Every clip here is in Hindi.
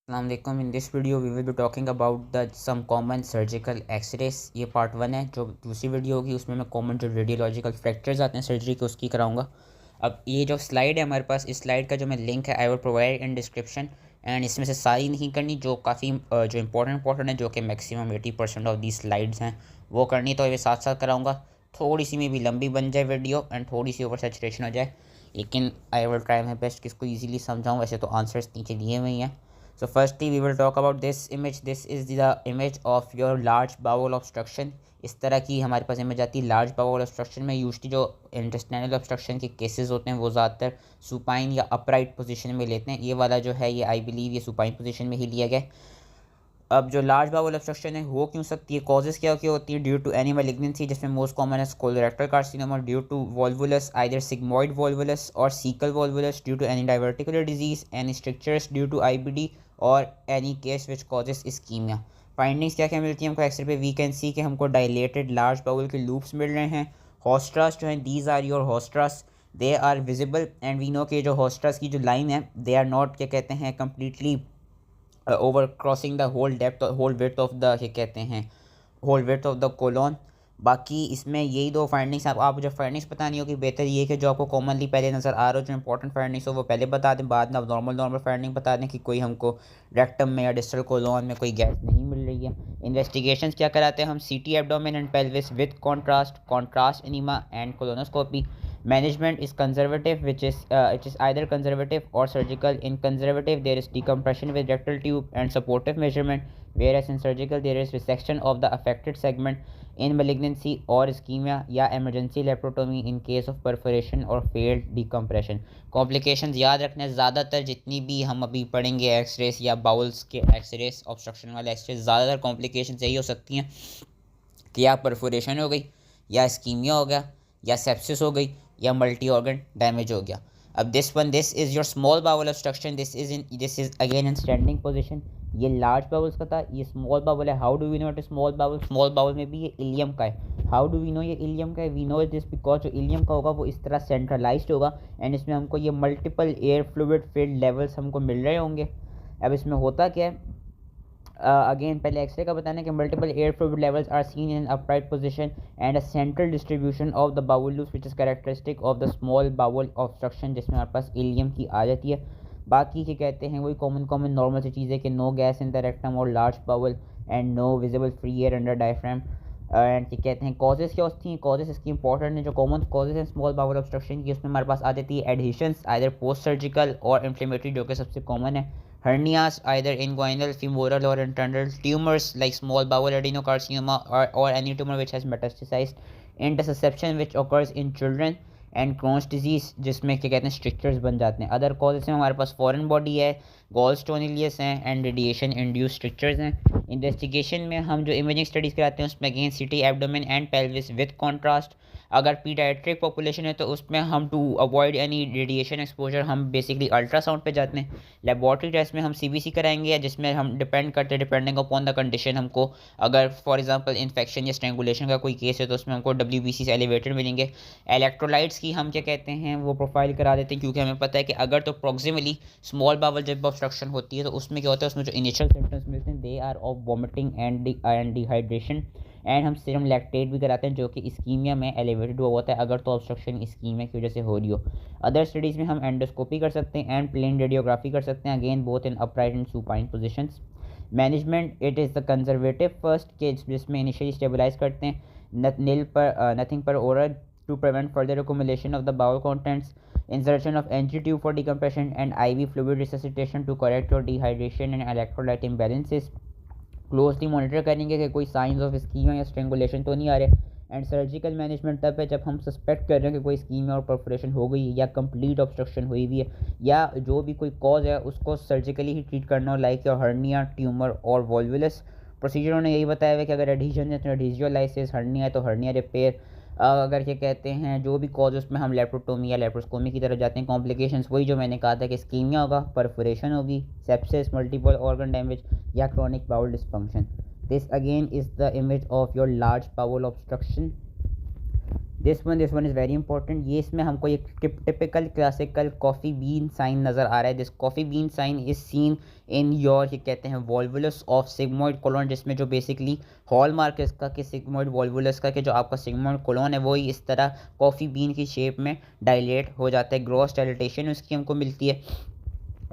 Assalamualaikum. In this video we will be talking about the some common surgical x-rays। ये पार्ट 1 है। जो दूसरी वीडियो होगी उसमें मैं कॉमन जो रेडियोलॉजिकल फ्रैक्चर्स आते हैं सर्जरी के उसकी कराऊंगा। अब ये जो स्लाइड है हमारे पास, इस स्लाइड का जो मैं लिंक है I will provide in description. And इसमें से सारी नहीं करनी, जो काफ़ी जो इंपॉर्टेंट है, जो कि मैक्सिमम 80% ऑफ दी स्लाइड्स हैं वो करनी, तो ये साथ साथ कराऊँगा। थोड़ी सी में भी लंबी बन जाए वीडियो एंड थोड़ी सी ओवर सैचुरेशन हो जाए, लेकिन I will try my best कि इसको ईजिली समझाऊँ। वैसे तो आंसर्स नीचे दिए हुए हैं। So firstly we will talk about this image. This is the image of your large bowel obstruction। इस तरह की हमारे पास इमेज आती है लार्ज बाउल ऑब्स्ट्रक्शन में। यूजली जो इंटेस्टाइनल ऑब्स्ट्रक्शन के केसेस होते हैं वो ज़्यादातर सुपाइन या अपराइट पोजीशन में लेते हैं। ये वाला जो है ये आई बिलीव ये सुपाइन पोजीशन में ही लिया गया। अब जो लार्ज बाउल ऑब्स्ट्रक्शन है हो क्यों सकती है, कॉजेज़ क्या क्या होती है? ड्यू टू एनी मैलिग्नेंसी, जिसमें मोस्ट कॉमन है colorectal carcinoma, due to volvulus either sigmoid volvulus और caecal volvulus, due to any diverticular disease, any strictures due to IBD और any case which causes ischaemia. Findings क्या क्या मिलती है हमको एक्सरे पे? वी कैन सी कि हमको डायलेटेड लार्ज बाउल के लूप्स मिल रहे हैं। हॉस्ट्रास जो हैं, these are your haustras, they are visible and we know कि जो हॉस्ट्रास की जो लाइन है दे आर नॉट क्या कहते हैं completely over crossing the whole depth whole width of the क्या कहते हैं whole width of the colon. बाकी इसमें यही दो फाइंडिंग्स आप जो फाइंडिंग्स पता नहीं होगी, बेहतर ये कि जो आपको कॉमनली पहले नज़र आ रहा हो, जो इंपॉर्टेंट फाइंडिंग्स हो वो पहले बता दें, बाद में नॉर्मल फाइंडिंग बता दें कि कोई हमको रेक्टम में या डिस्टल कोलोन में कोई गैस नहीं मिल रही है। इन्वेस्टिगेशंस क्या कराते हैं हम? सीटी abdomen and pelvis with contrast enema and colonoscopy. Management is conservative, which is it is either conservative or surgical. In conservative, there is decompression with rectal tube and supportive measurement, whereas in surgical, there is resection of the affected segment. In malignancy or ischemia, या emergency laparotomy in case of perforation or failed decompression. Complications याद रखना, ज़्यादातर जितनी भी हम अभी पढ़ेंगे एक्सरेस या बाउल्स के एक्सरेस ऑब्स्ट्रक्शन वाले एक्सरेस, ज़्यादातर कॉम्प्लिकेशंस यही हो सकती हैं कि या परफोरेशन हो गई, या इस्कीमिया हो गया, या सेप्सिस हो गई, या मल्टी ऑर्गन डैमेज हो गया। अब this is your small bowel obstruction. This is again in standing position. ये लार्ज बाउल्स का था, ये स्मॉल बाउल है। How do we know it small bowel? Small bowel में भी ये इलियम का है। हाउ डू वी नो ये इलियम का है? वी नो दिस बिकॉज जो इलियम का होगा वो इस तरह सेंट्रलाइज्ड होगा एंड इसमें हमको ये multiple air fluid field levels हमको मिल रहे होंगे। अब इसमें होता क्या है, अगेन पहले एक्सरे का बताना कि multiple air fluid levels are seen in upright position and a central distribution of the bowel loops which is characteristic of the small bowel obstruction, जिसमें हमारे पास इलियम की आ जाती है। बाकी क्या कहते हैं वही कॉमन नॉर्मल सी चीज़ें कि no gas in the rectum और large bowel and no visible free air under diaphragm. And क्या कहते हैं कॉजेज़ क्या होती हैं? कॉजेज़ इसकी इंपॉर्टेंट है। जो कॉमन कॉजेज़ हैं स्मॉल बाउल ऑब्स्ट्रक्शन की, उसमें हमारे पास आ जाती है एडहेशंस आइदर पोस्ट सर्जिकल और इन्फ्लेमेटरी, जो कि सबसे कॉमन है। hernias either inguinal, femoral or internal, tumors like small bowel adenocarcinoma or any tumor which has metastasized, intussusception which occurs in children and Crohn's disease जिसमें क्या कहते हैं स्ट्रक्चर्स बन जाते हैं। अदर कॉजेज में हमारे पास फॉरेन बॉडी है, गॉलस्टोनिलियस हैं एंड रेडिएशन इंड्यूस स्ट्रक्चर्स हैं। इन्वेस्टिगेशन में हम जो इमेजिंग स्टडीज़ कराते हैं उसमें again CT abdomen and pelvis with contrast. अगर पीडियाट्रिक पॉपुलेशन है तो उसमें हम to avoid any radiation exposure हम बेसिकली अल्ट्रासाउंड पे जाते हैं। लेबॉर्ट्री टेस्ट में हम सीबीसी कराएंगे, या जिसमें हम डिपेंड करते हैं डिपेंडिंग अपॉन द कंडीशन। हमको अगर फॉर एग्जांपल इन्फेक्शन या स्ट्रेंगुलेशन का कोई केस है तो उसमें हमको डब्ल्यूबीसी से एलिवेटेड मिलेंगे। इलेक्ट्रोलाइट्स की हम क्या कहते हैं वो प्रोफाइल करा देते हैं, क्योंकि हमें पता है कि अगर तो प्रॉक्सिमली स्मॉल बावल जब ऑब्स्ट्रक्शन होती है तो उसमें क्या होता है, उसमें जो इनिशियल सिम्टम्स मिलते हैं they are of vomiting and dehydration. And हम सीरम लैक्टेट भी कराते हैं जो कि इस्कीमिया में एलिवेटेड हुआ होता है, अगर तो ऑब्स्ट्रक्शन इस्कीमिया की वजह से हो रही हो। अदर स्टडीज़ में हम एंडोस्कोपी कर सकते हैं एंड प्लेन रेडियोग्राफी कर सकते हैं, again both in upright and supine positions. Management it is the conservative first के जिसमें इनिशियली स्टेबलाइज करते हैं nothing per oral to prevent further accumulation of the bowel contents, insertion of entry tube for decompression and IV fluid resuscitation to correct your dehydration and electrolyte imbalances। Closely monitor करेंगे कि कोई साइंस ऑफ स्कीमिया या स्ट्रेंगुलेशन तो नहीं आ रहे। एंड सर्जिकल मैनेजमेंट तब है जब हम सस्पेक्ट कर रहे हैं कि कोई स्कीमिया और परफोरेशन हो गई है या कंप्लीट ऑब्स्ट्रक्शन हुई हुई है, या जो भी कोई कॉज है उसको सर्जिकली ही ट्रीट करना हो, लाइक योर हर्निया, ट्यूमर और वॉल्वुलस। प्रोसीजर उन्होंने यही बताया हुआ कि अगर एडहीजन है तो एडहीजियोलाइसिस, हर्निया है तो हर्निया रिपेयर, अगर क्या कहते हैं जो भी कॉज उसमें हम लेप्रोटोमी या लेप्रोस्कोमी की तरफ जाते हैं। कॉम्प्लिकेशंस वही जो मैंने कहा था कि स्कीमिया होगा, परफोरेशन होगी, सेप्सिस, मल्टीपल ऑर्गन डैमेज या chronic bowel dysfunction. This again is the image of your large bowel obstruction. This one is very important. ये इसमें हमको एक typical classical coffee bean sign नज़र आ रहा है। This coffee bean sign is seen in your, ये कहते हैं वॉल्वुलस ऑफ सिग्मोइड कोलोन, जिसमें जो बेसिकली हॉल मार्क है इसका कि सिग्मोइड वॉल्वुलस का कि जो आपका सिग्मोइड कोलोन है वो ही इस तरह कॉफ़ी बीन की शेप में डायलेट हो जाता है। ग्रॉस डायलेटेशन उसकी हमको मिलती है,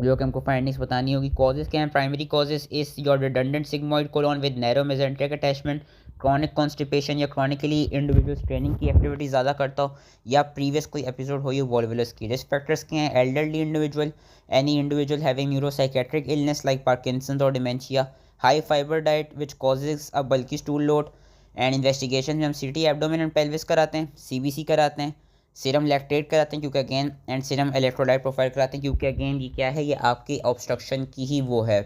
जो कि हमको फाइंडिंग्स बतानी होगी। कॉजेज़ क्या हैं? Primary causes is your redundant sigmoid colon with narrow mesenteric attachment, chronic constipation या क्रॉनिकली इंडिविजुअल ट्रेनिंग की एक्टिविटी ज़्यादा करता हो, या प्रीवियस कोई एपिसोड हो ये वॉल्वुलस की। रिस्क फैक्टर्स क्या हैं? Elderly individual, any individual having neuropsychiatric illness like Parkinson's और dementia, high fibre diet which causes a bulky stool load. And investigation में हम सीटी एब्डोमेन एंड पेल्विस कराते हैं, सीबीसी कराते हैं, सीरम लैक्टेट कराते हैं क्योंकि again, and serum electrolyte profile कराते हैं क्योंकि अगेन ये क्या है, ये आपकी ऑब्स्ट्रक्शन की ही वो है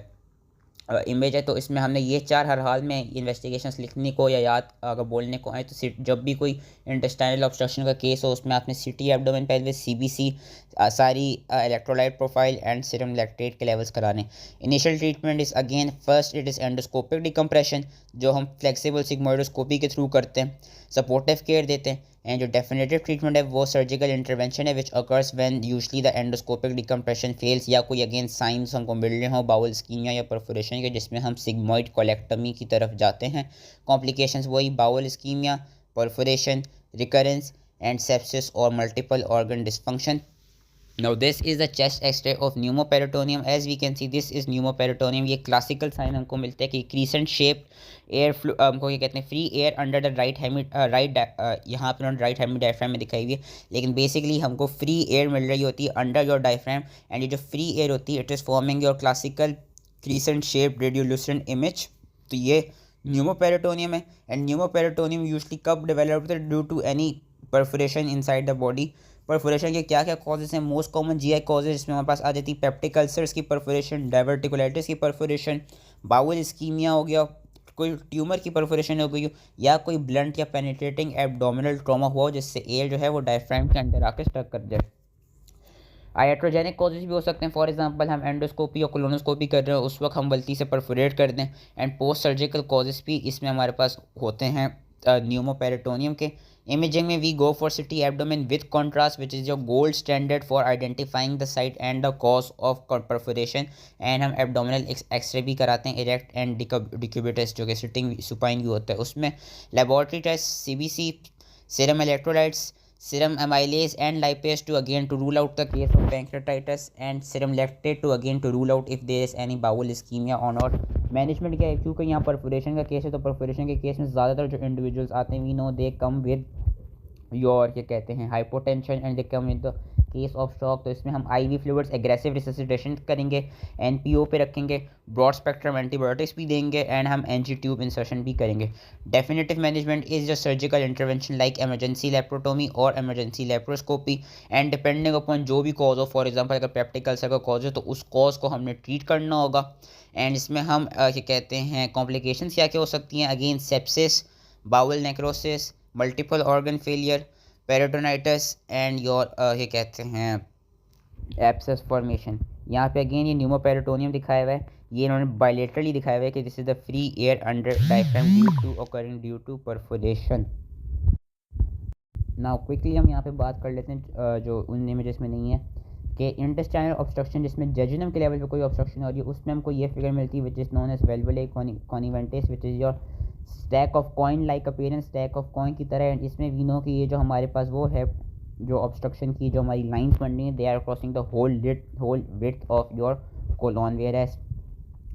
इमेज है। तो इसमें हमने ये 4 हर हाल में इन्वेस्टिगेशंस लिखने को या याद अगर बोलने को आए तो जब भी कोई इंटेस्टाइनल ऑब्स्ट्रक्शन का केस हो उसमें आपने सीटी एब्डोमेन पेल्विस, सीबीसी, सारी electrolyte profile and serum lactate के लेवल्स कराने। Initial treatment is again first it is endoscopic decompression, जो हम फ्लेक्सिबल सिग्मोइडोस्कोपी के थ्रू करते हैं, सपोर्टिव केयर देते हैं। एंड जो डेफिनेटिव ट्रीटमेंट है वो सर्जिकल इंटरवेंशन है which occurs when usually the endoscopic decompression fails, या कोई अगेन साइंस हमको मिल रहे हो बाउल इस्कीमिया या परफोरेशन के, जिसमें हम सिग्मोइड कोलेक्टमी की तरफ जाते हैं। कॉम्प्लिकेशंस वही bowel ischaemia, perforation, recurrence and sepsis और multiple organ dysfunction. Now this is the chest X-ray of pneumoperitoneum. As we can see, this is pneumoperitoneum. ये क्लासिकल साइन हमको मिलता है कि क्रीसेंट शेप एयर हमको ये कहते हैं free air under the right यहाँ पर राइट हेमी डायफ्राम में दिखाई हुई है, लेकिन बेसिकली हमको फ्री एयर मिल रही होती है अंडर योर डायफ्राम। एंड ये जो फ्री एयर होती है it is forming your classical crescent shape radiolucent image. तो ये न्यूमोपेरिटोनियम है। एंड न्यूमोपेरिटोनियम यूजली कब डेवलप होता है? Due to any perforation inside the body. Perforation के क्या क्या कॉजेज हैं? मोस्ट कॉमन जीआई कॉजेज इसमें हमारे पास आ जाती है पेप्टिक अल्सर्स की परफोरेशन, डाइवर्टिकुलाइटिस की परफोरेशन, बाउल इस्कीमिया हो गया, कोई ट्यूमर की परफोरेशन हो गई हो, या कोई ब्लंट या पेनिट्रेटिंग एब्डोमिनल ट्रॉमा हुआ हो जिससे एयर जो है वो डायफ्राम के अंदर आकर स्टक कर जाए। आइट्रोजेनिक कॉजेज भी हो सकते हैं। फॉर एग्जांपल हम एंडोस्कोपी और कोलोनोस्कोपी कर रहे हैं उस वक्त हम गलती से परफोरेट कर दें। एंड पोस्ट सर्जिकल कॉजेज भी इसमें हमारे पास होते हैं न्यूमोपेरिटोनियम के। इमेजिंग में we go for CT abdomen with contrast which is your gold standard for identifying the site and the cause of perforation. And हम एब्डोमिनल एक्सरे भी कराते हैं, इरेक्ट एंड डिक्यूबिटस जो कि सिटिंग सुपाइन भी होता है उसमें। Laboratory test CBC, serum electrolytes, serum amylase and lipase to rule out the case of pancreatitis, and serum lactate to rule out if there is any bowel ischemia or not. Management क्या है? क्योंकि यहाँ परफोरेशन का केस है तो परफोरेशन के केस में ज़्यादातर जो इंडिविजुअल्स आते हैं we know they come with your क्या कहते हैं hypotension and they come with the case of shock. तो इसमें हम आईवी फ्लूइड्स एग्रेसिव रिससिटेशन करेंगे, एनपीओ पे रखेंगे, ब्रॉड स्पेक्ट्रम एंटीबायोटिक्स भी देंगे, एंड हम एनजी ट्यूब इंसर्शन भी करेंगे। डेफिनेटिव मैनेजमेंट इज जो surgical intervention like emergency laparotomy और emergency laparoscopy, and depending upon जो भी कॉज हो, फॉर एग्जांपल अगर पेप्टिक अल्सर का कॉज है तो उस कॉज को हमने ट्रीट करना होगा। एंड इसमें हम क्या कहते हैं कॉम्प्लिकेशंस क्या क्या हो सकती हैं? Again sepsis, bowel necrosis, multiple organ failure, peritonitis and your ये कहते हैं एब्सेस फॉर्मेशन। यहाँ पे अगेन ये न्यूमोपेरिटोनियम दिखाया हुआ है, ये इन्होंने बायलेटरली दिखाया हुआ है कि this is the free air under diaphragm due to occurring due to perforation. Now quickly हम यहाँ पे बात कर लेते हैं जो उन इमेजेस में नहीं है कि इंटेस्टाइनल ऑब्स्ट्रक्शन जिसमें जेजुनम के लेवल पे कोई ऑब्स्ट्रक्शन हो रही है उसमें हमको ये फिगर मिलती है which is known as valvulae conniventes which is your stack of coin like appearance, stack of coin की तरह। एंड इसमें वी नो कि ये जो हमारे पास वो है जो ऑब्स्ट्रक्शन की जो हमारी लाइंस बन रही हैं they are crossing the whole width of your colon, whereas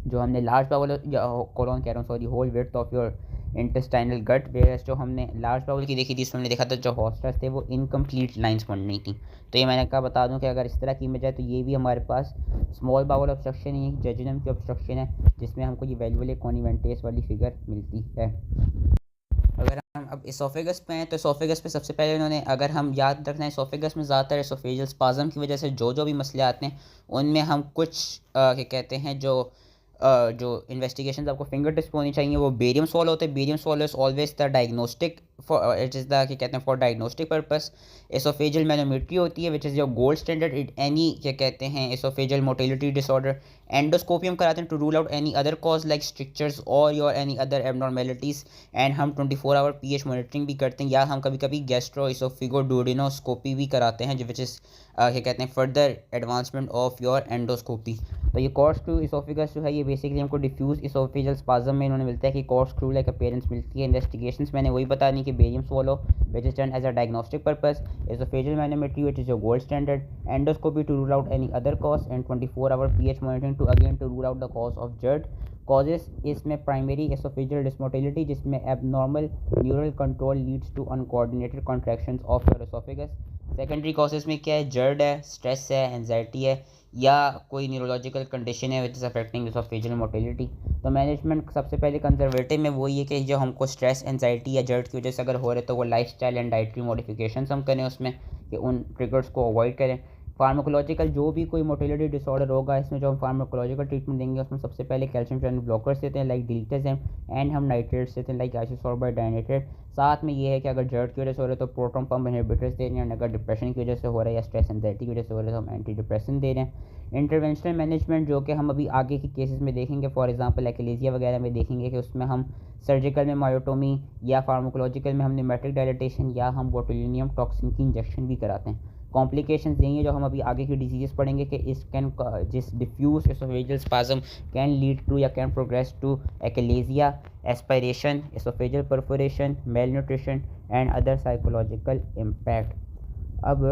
जो हमने लार्ज बाउल कोलॉन कह रहा हूँ sorry whole width of your intestinal gut, where जो हमने लार्ज बाउल की देखी थी इसमें हमने देखा था जो हॉस्टर्स थे वो इनकम्प्लीट लाइंस बन रही थी। तो ये मैंने कहा बता दूं कि अगर इस तरह की इमेज है तो ये भी हमारे पास स्मॉल बाउल ऑब्स्ट्रक्शन ही जेजुनम की ऑब्स्ट्रक्शन है जिसमें हमको ये वेल्वुले कॉनिवेंटेस वाली फिगर मिलती है। अगर हम अब इसोफेगस पे हैं तो इसोफेगस पे सबसे पहले उन्होंने अगर हम याद रखना है इसोफेगस में ज़्यादातर इसोफेजियल स्पाज़म की वजह से जो भी मसले आते हैं उनमें हम कुछ क्या कहते हैं जो इन्वेस्टिगेशन आपको फिंगर टिप्स होनी चाहिए वो बेरियम सॉल्व होते हैं। Barium solve is always the diagnostic for it is the क्या कहते हैं for diagnostic purpose. Oesophageal manometry होती है which is your gold standard it any क्या कहते हैं एसोफेजियल मोटिलिटी डिसऑर्डर। एंडोस्कोपी हम कराते हैं to rule out any other cause like strictures और your any other abnormalities. And हम 24 आवर पीएच मॉनिटरिंग भी करते हैं, या हम कभी कभी गैस्ट्रो इसोफिगो डुओडेनोस्कोपी भी कराते हैं, विच इज़ क्या कहते हैं further advancement of your endoscopy. तो ये कॉर्ड स्क्रू इसोफिगस जो है ये बेसिकली हमको डिफ्यूज इसोफिजल स्पाज्म में इन्होंने मिलता है कि कॉर्ड स्क्रू लाइक अपीयरेंस मिलती है। इन्वेस्टिगेशंस मैंने वही बता दी कि barium swallow which is done as a diagnostic purpose, oesophageal manometry which is your gold standard, endoscopy to rule out any other cause, and 24 hour pH monitoring to again to rule out the cause of GERD. Causes इसमें प्राइमरी एसोफेजियल डिस्मोटिलिटी जिसमें abnormal neural control leads to uncoordinated contractions of your oesophagus. Secondary causes में क्या है, जर्ड है, स्ट्रेस है, एंजाइटी है, या कोई न्यूरोलॉजिकल कंडीशन है which is affecting oesophageal motility. तो मैनेजमेंट सबसे पहले कंजर्वेटिव में वही है कि जो हमको स्ट्रेस एंजाइटी या जर्ड की वजह से अगर हो रहे तो वो लाइफस्टाइल एंड डाइटरी मॉडिफिकेशंस हम करें उसमें, कि उन ट्रिगर्स को अवॉइड करें। फार्माकोलॉजिकल जो भी कोई मोटिलिटी डिसऑर्डर होगा इसमें जो हम फार्माकोलॉजिकल ट्रीटमेंट देंगे उसमें सबसे पहले कैल्शियम चैनल ब्लॉकर्स देते हैं लाइक डिलिटेज़म, एंड हम नाइट्रेट्स देते हैं लाइक आइसोसोर्बाइड डाइनेट्रेट। साथ में ये है कि अगर जर्ड की वजह से हो रहा है तो प्रोटॉन पंप इनहिबिटर्स दे रहे हैं, अगर डिप्रेशन की वजह से हो रहा है या स्ट्रेस एंजाइटी की वजह से हो रहा है तो हम एंटी डिप्रेशन दे रहे हैं। इंटरवेंशनल मैनेजमेंट जो कि हम अभी आगे के केसेस में देखेंगे, फॉर एग्जांपल एक्लेजिया वगैरह में देखेंगे कि उसमें हम सर्जिकल में मायोटोमी या फार्माकोलॉजिकल में हम न्यूमेटिक डायलिटेशन या हम बोटुलिनियम टॉक्सिन की इंजेक्शन भी कराते हैं। कॉम्प्लिकेशंस यही है जो हम अभी आगे की डिजीज़ पढ़ेंगे कि इस कैन जिस diffuse oesophageal spasm can lead to या can progress to achalasia, aspiration, oesophageal perforation, malnutrition and other psychological impact. अब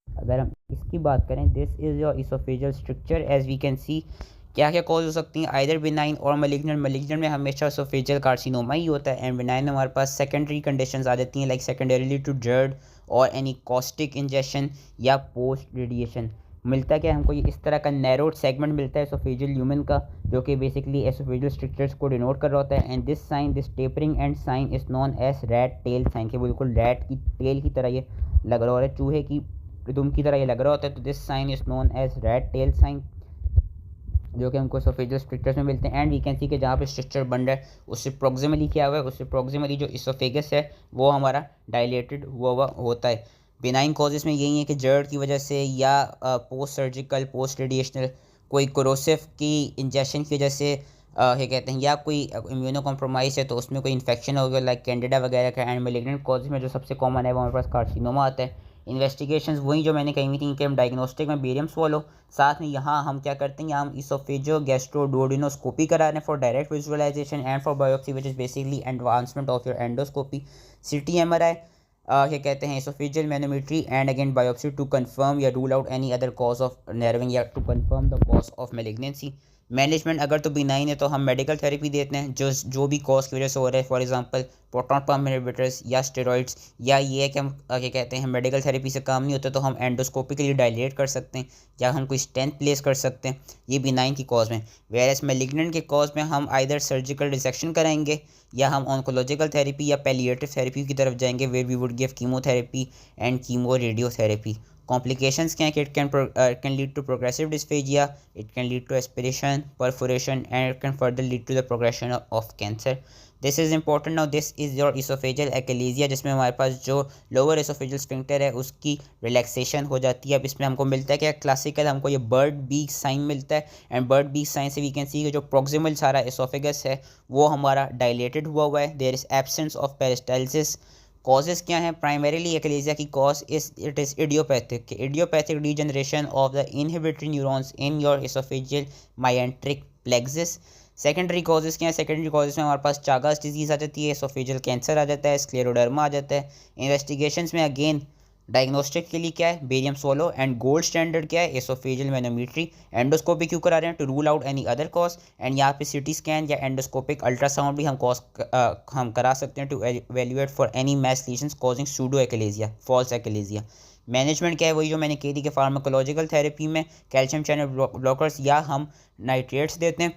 अगर हम इसकी बात करें, this is your oesophageal stricture as we can see. क्या क्या कॉज हो सकती हैं, आइदर बिनाइन और मलिग्नेंट। मलिग्नेंट में हमेशा इसोफेजियल कार्सिनोमा ही होता है, एंड बिनाइन में हमारे पास सेकेंडरी कंडीशंस आ जाती हैं लाइक सेकेंडरीली टू जर्ड और एनी कॉस्टिक इंजेक्शन या पोस्ट रेडिएशन। मिलता क्या है हमको, ये इस तरह का नैरोड सेगमेंट मिलता है एसोफेजियल ल्यूमेन का, जो कि बेसिकली एसोफेजियल स्ट्रक्चर्स को डिनोट कर रहा होता है। And this sign, this tapering end sign is known as rat tail sign, के बिल्कुल रैट की टेल की तरह ये लग रहा है, चूहे की दुम की तरह ये लग रहा होता है। तो this sign is known as rat tail sign, जो कि हमको एसोफेजियल स्ट्रक्चर्स में मिलते हैं। एंड वी कैन सी कि जहाँ पे स्ट्रक्चर बन रहा है उससे प्रोक्सिमली क्या हुआ है, उससे प्रोक्सिमली जो इसोफेगस है वो हमारा डायलेटेड हुआ होता है। बिनाइन कॉजेज़ में यही है कि जर्ड की वजह से या पोस्ट सर्जिकल, पोस्ट रेडिएशनल, कोई कोरोसिव की इंजेक्शन की वजह से क्या कहते हैं, या कोई इम्यूनो कॉम्प्रोमाइज़ है तो उसमें कोई इन्फेक्शन हो गया लाइक कैंडिडा वगैरह का। एंड मैलिग्नेंट कॉजेज़ में जो सबसे कॉमन है वो हमारे पास कार्सिनोमा आता है। इन्वेस्टिगेशंस वही जो मैंने कही हुई थी कि हम डायग्नोस्टिक में बेरियम स्वॉलो, साथ में यहाँ हम क्या करते हैं, हम इसोफेजो गैस्ट्रो डुओडेनोस्कोपी करा रहे हैं for direct visualisation and for biopsy which is basically advancement of your endoscopy. CT MRI क्या कहते हैं oesophageal manometry and again biopsy to confirm या rule out any other cause of narrowing या to confirm the cause of malignancy. Management अगर तो बिनाइन है तो हम मेडिकल थेरेपी देते हैं जो भी कॉज की वजह से हो रहा है, for example proton pump inhibitors या स्टेरॉइड्स, या ये है कि हम क्या कहते हैं मेडिकल थेरेपी से काम नहीं होता तो हम एंडोस्कोपिकली डायलेट कर सकते हैं या हम कोई स्टेंट प्लेस कर सकते हैं, ये बिनाइन की कॉज में। वेरएस मैलिग्नेंट के कॉज में हम आइदर सर्जिकल डिसेक्शन कराएंगे या हम ऑन्कोलॉजिकल थेरेपी या पैलिएटिव थेरेपी की तरफ जाएंगे where we would give chemotherapy and chemo radiotherapy. Complications क्या है कि it can lead to progressive dysphagia, it can lead to aspiration, perforation and it can further lead to the progression of cancer. This is important. Now this is your oesophageal achalasia, जिसमें हमारे पास जो लोअर इसोफेजियल स्फिंक्टर है उसकी रिलैक्सेशन हो जाती है। अब इसमें हमको मिलता है क्या, क्लासिकल हमको ये बर्ड बीक साइन मिलता है, एंड बर्ड बीक साइन से वी कैन सी कि जो प्रोक्सिमल सारा इसोफेगस है वो हमारा डायलेटेड हुआ है। There is absence of peristalsis. Causes क्या हैं, प्राइमरीली एक्लेजिया की cause it is idiopathic, idiopathic degeneration of the inhibitory neurons in your oesophageal myenteric plexus. Secondary causes क्या हैं, सेकेंडरी कॉजेज़ में हमारे पास चागास डिजीज़ आ जाती है, एसोफेजियल कैंसर आ जाता है, स्क्लेरोडर्मा आ जाता है। इन्वेस्टिगेशंस में अगेन डायग्नोस्टिक के लिए क्या है, barium swallow, and gold standard क्या है, एसोफेजियल मैनोमेट्री। एंडोस्कोपी क्यों करा रहे हैं, to rule out any other cause. And यहाँ पे सिटी स्कैन या एंडोस्कोपिक अल्ट्रासाउंड भी हम करा सकते हैं to evaluate for any mass lesions causing pseudo achalasia, false achalasia. Management क्या है, वही जो मैंने कही थी कि फार्माकोलॉजिकल थेरेपी में कैल्शियम चैनल ब्लॉकर्स या हम नाइट्रेट्स देते हैं,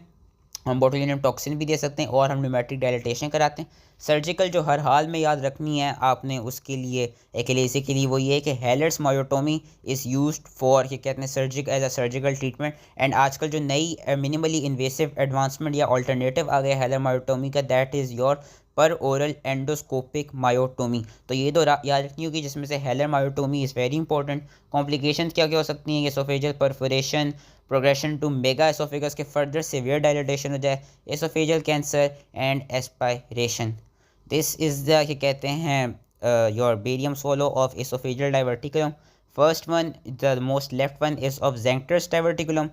हम बोटुलिनियम टॉक्सिन भी दे सकते हैं और हम न्यूमेटिक डायलिटेशन कराते हैं। सर्जिकल जो हर हाल में याद रखनी है आपने उसके लिए एक्लेजिया के लिए वो ये है कि Heller's myotomy is used for क्या कहते हैं surgic as a surgical treatment. And आजकल जो नई मिनिमली इन्वेसिव एडवांसमेंट या ऑल्टरनेटिव आ गया हेलर मायोटोमी का, that is your per oral endoscopic myotomy. तो ये दो याद रखनी होगी जिसमें से Heller myotomy is very important. Complications क्या क्या हो सकती हैं, oesophageal perforation, progression to mega oesophagus के फर्दर सीवियर डायलिटेशन हो जाए, oesophageal cancer and aspiration. This is the क्या कहते हैं your barium swallow of oesophageal diverticulum. First one the most left one is of Zenker's diverticulum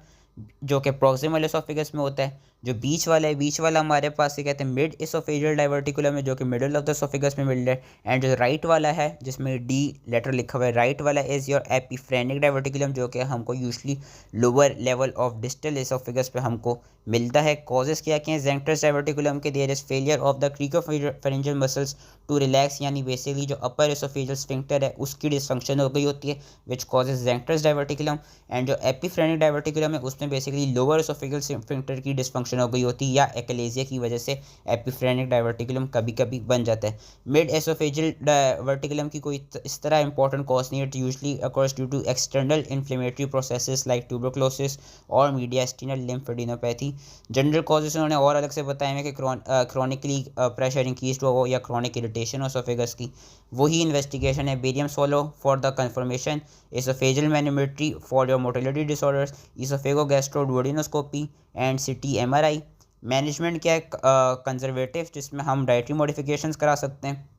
जो कि प्रॉक्सिमल एसोफेगस में होता है। जो बीच वाला है, बीच वाला हमारे पास ये कहते हैं मिड एसोफेजियल डाइवर्टिकुलम है जो कि मिडल ऑफ द एसोफेगस में मिल रहा है। एंड जो राइट वाला है जिसमें डी लेटर लिखा हुआ है, राइट वाला इज़ योर एपिफ्रेनिक डाइवर्टिकुलम जो कि हमको usually lower level of distal oesophagus पे हमको मिलता है। कॉजेस क्या क्या हैं ज़ेंक्टर्स डाइवर्टिकुलम के? There is failure of the cricopharyngeal muscles to relax, यानी बेसिकली जो अपर एसोफेजियल स्फिंक्टर है उसकी डिसफंक्शन हो गई होती है विच कॉजेज ज़ेंक्टर्स डाइवर्टिकुलम। एंड जो एपिफ्रेनिक डाइवर्टिकुलम है उसमें बेसिकली लोअर एसोफेजियल स्फिंक्टर की डिसफंक्शन हो गई होती है या एकलेजिया की वजह से एपिफ्रेनिक डाइवर्टिकुलम कभी कभी बन जाता है। मिड एसोफेजियल डाइवर्टिकुलम की कोई इस तरह इंपॉर्टेंट कॉज नहीं है। It usually occurs due to external inflammatory processes like tuberculosis और मीडियास्टिनल लिम्फेडिनोपैथी। जनरल कॉजेस उन्होंने और अलग से बताए हैं कि क्रॉनिकली प्रेशर इंक्रीज हो या क्रॉनिक इरिटेशन हो एसोफेगस की, वही इन्वेस्टिगेशन है। Barium swallow for the confirmation, oesophageal manometry for your motility disorders, oesophago gastroduodenoscopy and CT MRI. Management क्या है? कंजर्वेटिव जिसमें हम डाइटरी मॉडिफिकेशंस करा सकते हैं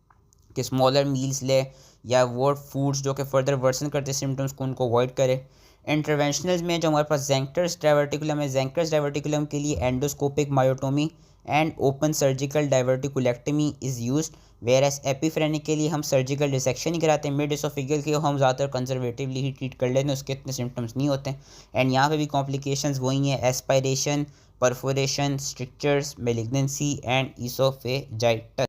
कि स्मॉलर मील्स ले या वो फूड्स जो कि फर्दर वर्सन करते सिम्टम्स को उनको अवॉइड करें। इंटरवेंशनल्स में जो हमारे पास ज़ेंक्टर्स डाइवर्टिकुलम है, ज़ेंक्टर्स डाइवर्टिकुलम के लिए endoscopic myotomy and open surgical diverticulectomy is used, whereas epiphrenic के लिए हम सर्जिकल डिसेक्शन ही कराते हैं। मिड एसोफेजियल के हम ज़्यादातर कंजर्वेटिवली ही ट्रीट कर लेते हैं, उसके इतने सिम्टम्स नहीं होते हैं। एंड यहाँ पे भी कॉम्प्लिकेशंस वही हैं, aspiration, perforation, strictures, malignancy and oesophagitis.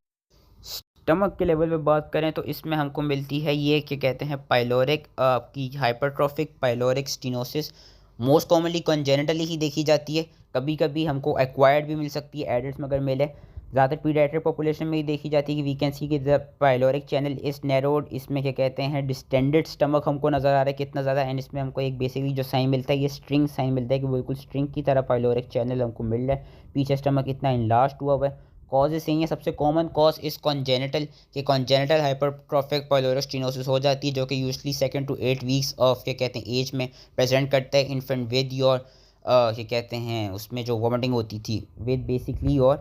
Stomach के लेवल पे बात करें तो इसमें हमको मिलती है ये क्या कहते हैं पाइलोरिक की hypertrophic pyloric stenosis. Most commonly congenitally ही देखी जाती है, कभी कभी हमको एक्वायर्ड भी मिल सकती है एडल्ट में अगर मिले। ज़्यादातर पीडियाट्रिक पॉपुलेशन में ही देखी जाती है कि वी कैन सी कि द पाइलोरिक चैनल इस नैरोड, इसमें क्या कहते हैं डिस्टेंडेड स्टमक हमको नज़र आ रहा है कितना ज़्यादा। एंड इसमें हमको एक बेसिकली जो साइन मिलता है ये स्ट्रिंग साइन मिलता है कि बिल्कुल स्ट्रिंग की तरह पाइलोरिक चैनल हमको मिल रहा है, पीछे स्टमक इतना इनलार्ज हुआ हुआ है। कॉजेस यही है, सबसे कॉमन कॉज इस कॉन्जेनिटल के कॉन्जेनिटल हाइपरट्रॉफिक पाइलोरोस्टिनोसिस हो जाती है जो कि यूजली 2 to 8 वीक्स ऑफ क्या कहते हैं एज में प्रेजेंट करता है इन्फेंट विद योर क्या कहते हैं उसमें जो वॉमिटिंग होती थी विद बेसिकली और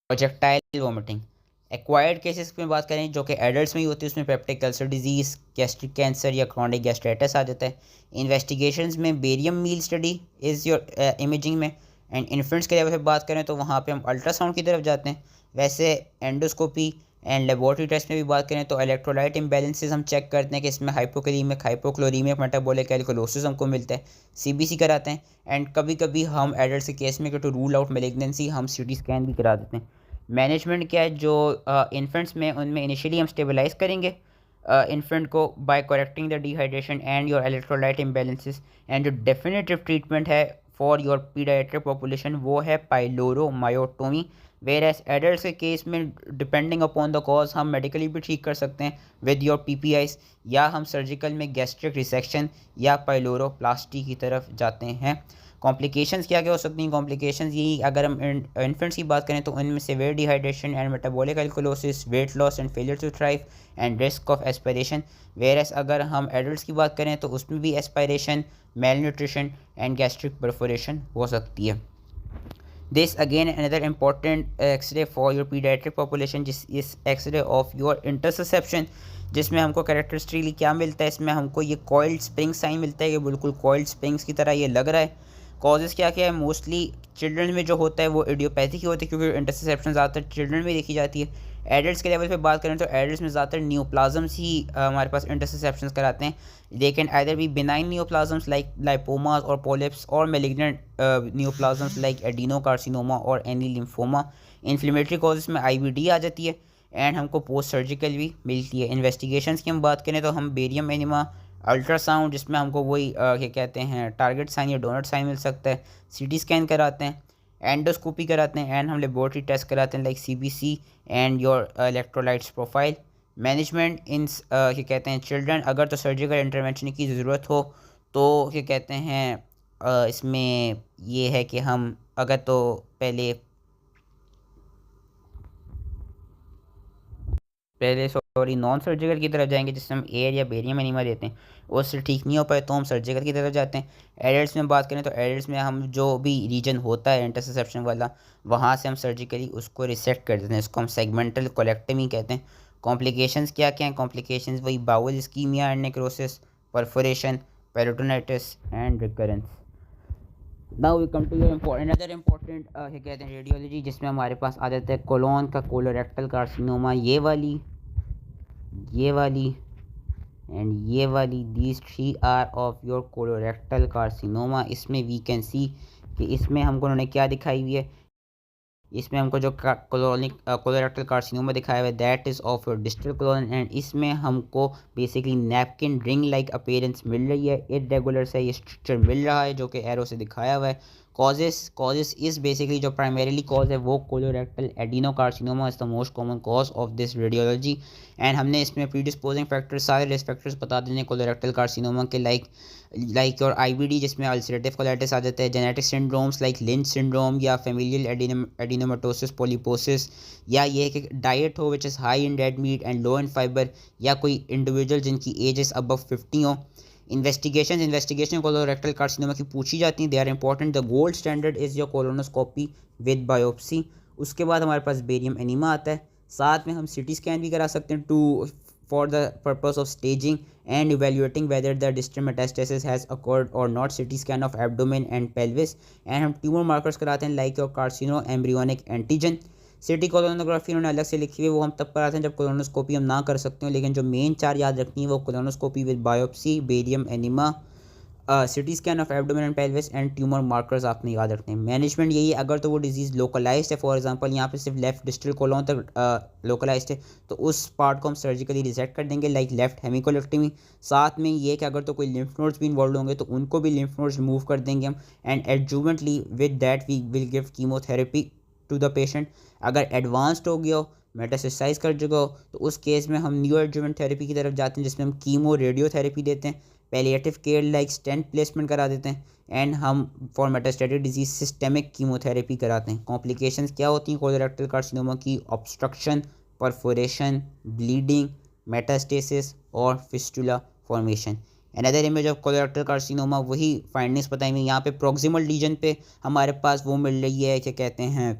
प्रोजेक्टाइल वॉमिटिंग। एक्वायर्ड केसेस में बात करें जो कि एडल्ट्स में ही होती है उसमें peptic ulcer disease, gastric cancer या क्रॉनिक गैस्ट्राइटिस आ जाता है। इन्वेस्टिगेशंस में barium meal study is your imaging में। एंड इन्फेंट्स के लेवल पे बात करें तो वहाँ पे हम अल्ट्रासाउंड की तरफ जाते हैं। वैसे एंडोस्कोपी एंड लेबोरेटरी टेस्ट में भी बात करें तो इलेक्ट्रोलाइट इम्बैलेंसेस हम चेक करते हैं कि इसमें हाइपोकैलेमिक हाइपोक्लोरीमिक मेटाबॉलिक एल्कोलोसिस हमको मिलता है, सीबीसी कराते हैं। एंड कभी कभी हम एडल्ट के केस में टू रूल आउट मेलिग्नेंसी हम सीटी स्कैन भी करा देते हैं। मैनेजमेंट क्या है? जो इन्फेंट्स में उनमें इनिशियली हम स्टेबलाइज करेंगे इन्फेंट को by correcting the dehydration and your electrolyte imbalances. And जो डेफिनेटिव ट्रीटमेंट है फॉर योर पीडियाट्रिक पॉपुलेशन वो है पाइलोरोमायोटोमी। वेयर एज एडल्ट के केस में डिपेंडिंग अपॉन द कॉज हम मेडिकली भी ठीक कर सकते हैं विद योर पीपीआईज, या हम सर्जिकल में गैस्ट्रिक रिसेक्शन या पाइलोरोप्लास्टी की तरफ जाते हैं। कॉम्प्लिकेशंस क्या क्या हो सकती हैं? कॉम्प्लिकेशंस यही, अगर हम इन्फेंट्स की बात करें तो उनमें severe dehydration and metabolic alkalosis, weight loss and failure to thrive and risk of aspiration. Whereas अगर हम एडल्ट्स की बात करें तो उसमें भी aspiration, malnutrition and gastric perforation हो सकती है। This again another important x-ray for your paediatric population जिस इस एक्सरे ऑफ योर इंटरसेप्शन, जिसमें हमको कैरेक्टरिस्टिकली क्या मिलता है? इसमें हमको ये कॉइल्ड स्प्रिंग साइन मिलता है, ये बिल्कुल कॉइल्ड स्प्रिंग्स की तरह ये लग रहा है। कॉजेज़ क्या क्या है? मोस्टली चिल्ड्रन में जो होता है वो इडियोपैथिक ही होती है क्योंकि इंटरसेप्शन ज़्यादातर चिल्ड्रन में देखी जाती है। एडल्ट्स के लेवल पे बात करें तो एडल्ट्स में ज़्यादातर न्यूप्लाजम्स ही हमारे पास इंटरसेप्शंस कराते हैं। They can either be benign neoplasms like lipomas और पोलिप्स और मेलिग्नेंट न्यूप्लाजम्स लाइक एडिनोकार्सिनोमा और एनी लिम्फोमा। इन्फ्लेमेटरी कॉजेज़ में आईबीडी आ जाती है एंड हमको पोस्ट सर्जिकल भी मिलती है। इन्वेस्टिगेशंस की हम बात करें तो हम बेरियम एनिमा, अल्ट्रासाउंड जिसमें हमको वही क्या कहते हैं टारगेट साइन या डोनट साइन मिल सकता है, सीटी स्कैन कराते हैं, एंडोस्कोपी कराते हैं एंड हम लेबोरेटरी टेस्ट कराते हैं like CBC and your electrolytes profile. Management in क्या कहते हैं चिल्ड्रन, अगर तो सर्जिकल इंटरवेंशन की ज़रूरत हो तो क्या कहते हैं इसमें ये है कि हम अगर तो पहले और ये नॉन सर्जिकल की तरफ जाएंगे जिसमें हम एयर या बेरियम एनीमा देते हैं, उससे ठीक नहीं हो पाए तो हम सर्जिकल की तरफ जाते हैं। एडल्ट्स में बात करें तो एडल्ट्स में हम जो भी रीजन होता है इंटरसेप्शन वाला, वहाँ से हम सर्जिकली उसको रिसेक्ट कर देते हैं, इसको हम सेगमेंटल कोलेक्टमी कहते हैं। कॉम्प्लिकेशंस क्या क्या हैं? कॉम्प्लिकेशंस वही bowel ischaemia and necrosis, perforation, peritonitis and recurrence. Now we come to another important क्या कहते हैं रेडियोलॉजी, जिसमें हमारे पास आ जाता है कोलोन का कोलोरेक्टल कार्सिनोमा, ये वाली एंड ये वाली, these three are of your colorectal carcinoma. इसमें वी कैन सी कि इसमें हमको उन्होंने क्या दिखाई हुई है, इसमें हमको जो कोलोरेक्टल कार्सिनोमा दिखाया हुआ है that is of your distal colon, and इसमें हमको basically napkin ring like appearance मिल रही है, इरेगुलर से ये स्ट्रक्चर मिल रहा है जो कि एरो से दिखाया हुआ है। कॉजेस इज बेसिकली जो प्राइमरीली कॉज है वो colorectal adenocarcinoma is the most common cause of this radiology. And हमने इसमें प्रीडिस्पोजिंग फैक्टर्स, सारे रिस्क फैक्टर्स बता देने कोलोरेक्टल कार्सिनोमा के, लाइक और आईबीडी जिसमें अल्सरेटिव कोलाइटिस आ जाता है, genetic syndromes like lynch syndrome या फेमिलियल एडिनोमेटोसिस पॉलीपोसिस, या ये कि डाइट हो which is high in red meat and low in fibre, या कोई इंडिविजुअल जिनकी एज इज़ अबव 50 हो। इन्वेस्टिगेशन कोलोरेक्टल कार्सिनोमा की पूछी जाती हैं, they are important. The gold standard is your colonoscopy with biopsy. उसके बाद हमारे पास बेरियम एनीमा आता है, साथ में हम सिटी स्कैन भी करा सकते हैं to for the purpose of staging and evaluating whether the distal metastasis has occurred or not, CT scan of abdomen and pelvis, and हम ट्यूमर मार्कर्स कराते हैं like your carcino embryonic antigen. CT colonography उन्होंने अलग से लिखी हुई है, वो हम तब कराते हैं जब कोलोनोस्कोपी हम ना कर सकते हो, लेकिन जो मेन चार याद रखनी है वो colonoscopy with biopsy, barium enema, CT scan of abdomen and pelvis and tumour markers आपने याद रखने हैं। मैनेजमेंट यही है, अगर तो वो डिजीज़ लोकलाइज्ड है, फॉर एग्जांपल यहाँ पे सिर्फ लेफ्ट डिस्टल कोलोन तक लोकलाइज्ड है, तो उस पार्ट को हम सर्जिकली रिसेक्ट कर देंगे लाइक लेफ्ट हेमिकोलेक्टमी। साथ में ये कि अगर तो कोई लिम्फ नोड्स भी इन्वॉल्व होंगे तो उनको भी लिम्फ नोड्स रिमूव कर देंगे हम, and adjuvantly with that we will give chemotherapy to the patient. अगर एडवांस्ड हो गया हो, मेटास्टेसाइज कर चुका हो, तो उस केस में हम न्यू एडजुवेंट थेरेपी की तरफ जाते हैं जिसमें हम कीमो रेडियोथेरेपी देते हैं, palliative care like stent placement करा देते हैं, एंड हम for metastatic disease systemic chemotherapy कराते हैं। कॉम्प्लिकेशंस क्या होती हैं कोलोरेक्टल कार्सिनोमा की? ऑब्स्ट्रक्शन, परफोरेशन, ब्लीडिंग, मेटास्टेसिस और fistula formation. Another image of colorectal carcinoma, वही फाइंडिंग्स बताई हुई यहाँ पे प्रॉक्सिमल रीजन पे हमारे पास वो मिल रही है, क्या कहते हैं,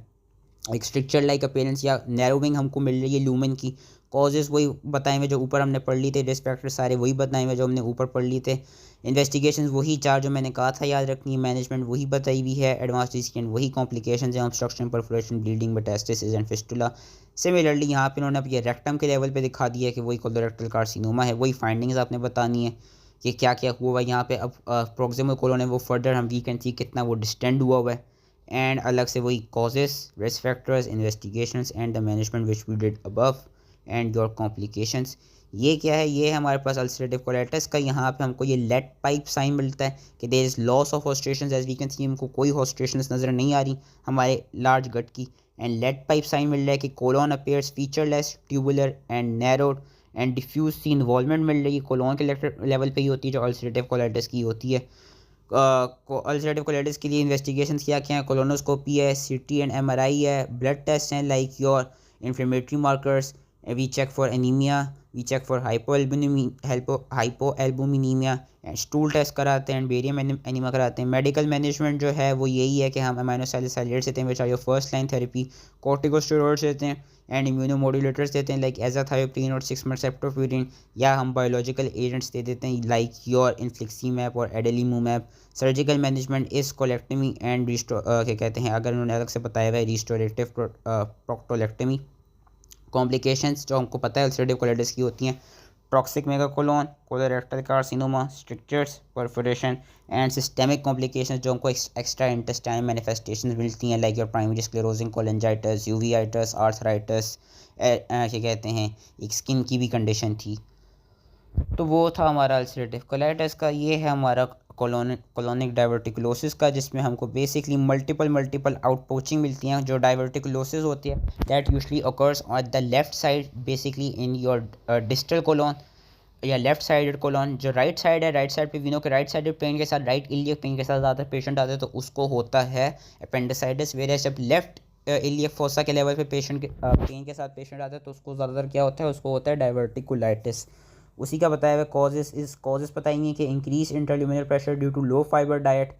एक स्ट्रक्चर लाइक अपीयरेंस या नैरोविंग हमको मिल रही है लूमेन की। कॉजेज़ वही बताए हुए जो ऊपर हमने पढ़ ली थे, रिस्क फैक्टर सारे वही बताए हुए जो हमने ऊपर पढ़ लिए थे। इन्वेस्टिगेशन वही चार जो मैंने कहा था याद रखनी है, मैनेजमेंट वही बताई हुई है, एडवांस डिसीजन वही, कॉम्प्लिकेशंस हैं obstruction, perforation, bleeding, metastasis and fistula. Similarly यहाँ पे उन्होंने अब ये रेक्टम के लेवल पे दिखा दिया है कि वही कोलोरेक्टल कार्सिनोमा है, वही फाइंडिंग्स आपने बतानी है कि क्या क्या हुआ यहाँ पे। अब प्रोक्सिमल कोलोन है वो फर्दर हम वी कैन सी कितना वो डिस्टेंड हुआ है, एंड अलग से वही causes, risk factors, investigations and the management which we did above and your complications. ये क्या है? ये है हमारे पास अल्सरेटिव कोलाइटिस का। यहाँ पे हमको ये लेट पाइप साइन मिलता है कि there is loss of haustrations, as we can see हमको कोई हॉस्ट्रेशंस नज़र नहीं आ रही हमारे लार्ज गट की, एंड लेट पाइप साइन मिल रहा है कि colon appears featureless, tubular and narrowed and diffuse सी इन्वॉल्वमेंट मिल रही है, कोलोन के लेवल पे ही होती है जो अल्सरेटिव कोलाइटिस की होती है। अल्सरेटिव कोलाइटिस के लिए इन्वेस्टिगेशन क्या क्या है? कोलोनोस्कोपी है, सीटी एंड एमआरआई है, ब्लड टेस्ट हैं like your inflammatory markers, we check for anaemia, we check for hypoalbuminaemia, stool test कराते हैं, बेरियम एनीमा कराते हैं। मेडिकल मैनेजमेंट जो है वो यही है कि हम अमाइनोसैलिसाइलेट्स देते हैं which are your first line therapy, corticosteroids देते हैं एंड इम्यूनोमोड्यूलेटर्स देते हैं लाइक एजाथायोप्रिन और 6 मेटसेप्टोप्यूरिन, या हम बायोलॉजिकल एजेंट्स दे देते हैं लाइक योर इन्फ्लिक्सीमैप और एडेलीमूमैप। सर्जिकल मैनेजमेंट इस कोलेक्टमी एंड क्या कहते हैं, अगर उन्होंने अलग से बताया हुआ है, रिस्टोरेटिव प्रोक्टोलेक्टमी। कॉम्प्लिकेशंस जो हमको पता है अल्सरेटिव कोलाइटिस की होती हैं, toxic megacolon, colorectal carcinoma, strictures, perforation and systemic complications जो हमको एक्स्ट्रा इंटेस्टाइनल मैनिफेस्टेशंस मिलती हैं like your primary sclerosing cholangitis, uveitis, arthritis, क्या कहते हैं, एक स्किन की भी कंडीशन थी। तो वो था हमारा अल्सरेटिव कोलाइटिस का। ये है हमारा कोलोनिक डाइवर्टिकुलोसिस का, जिसमें हमको बेसिकली मल्टीपल आउटपोचिंग मिलती हैं। जो डाइवर्टिकुलोसिस होती है that usually occurs on the left side basically in your distal colon या लेफ्ट साइडेड कोलोन। जो राइट साइड है, राइट साइड पे वी नो कि राइट साइडेड पेन के साथ, राइट इलियक पेन के साथ ज़्यादा पेशेंट आते हैं तो उसको होता है अपेंडिसाइटिस, वेयर जब लेफ्ट इलियक फोसा के लेवल पे पेशेंट के पेन के साथ पेशेंट आता है तो उसको ज़्यादातर क्या होता है, उसको होता है डाइवर्टिकुलाइटिस। उसी का बताया हुआ कॉजेज़ बताएंगे कि increase intraluminal pressure due to low fibre diet,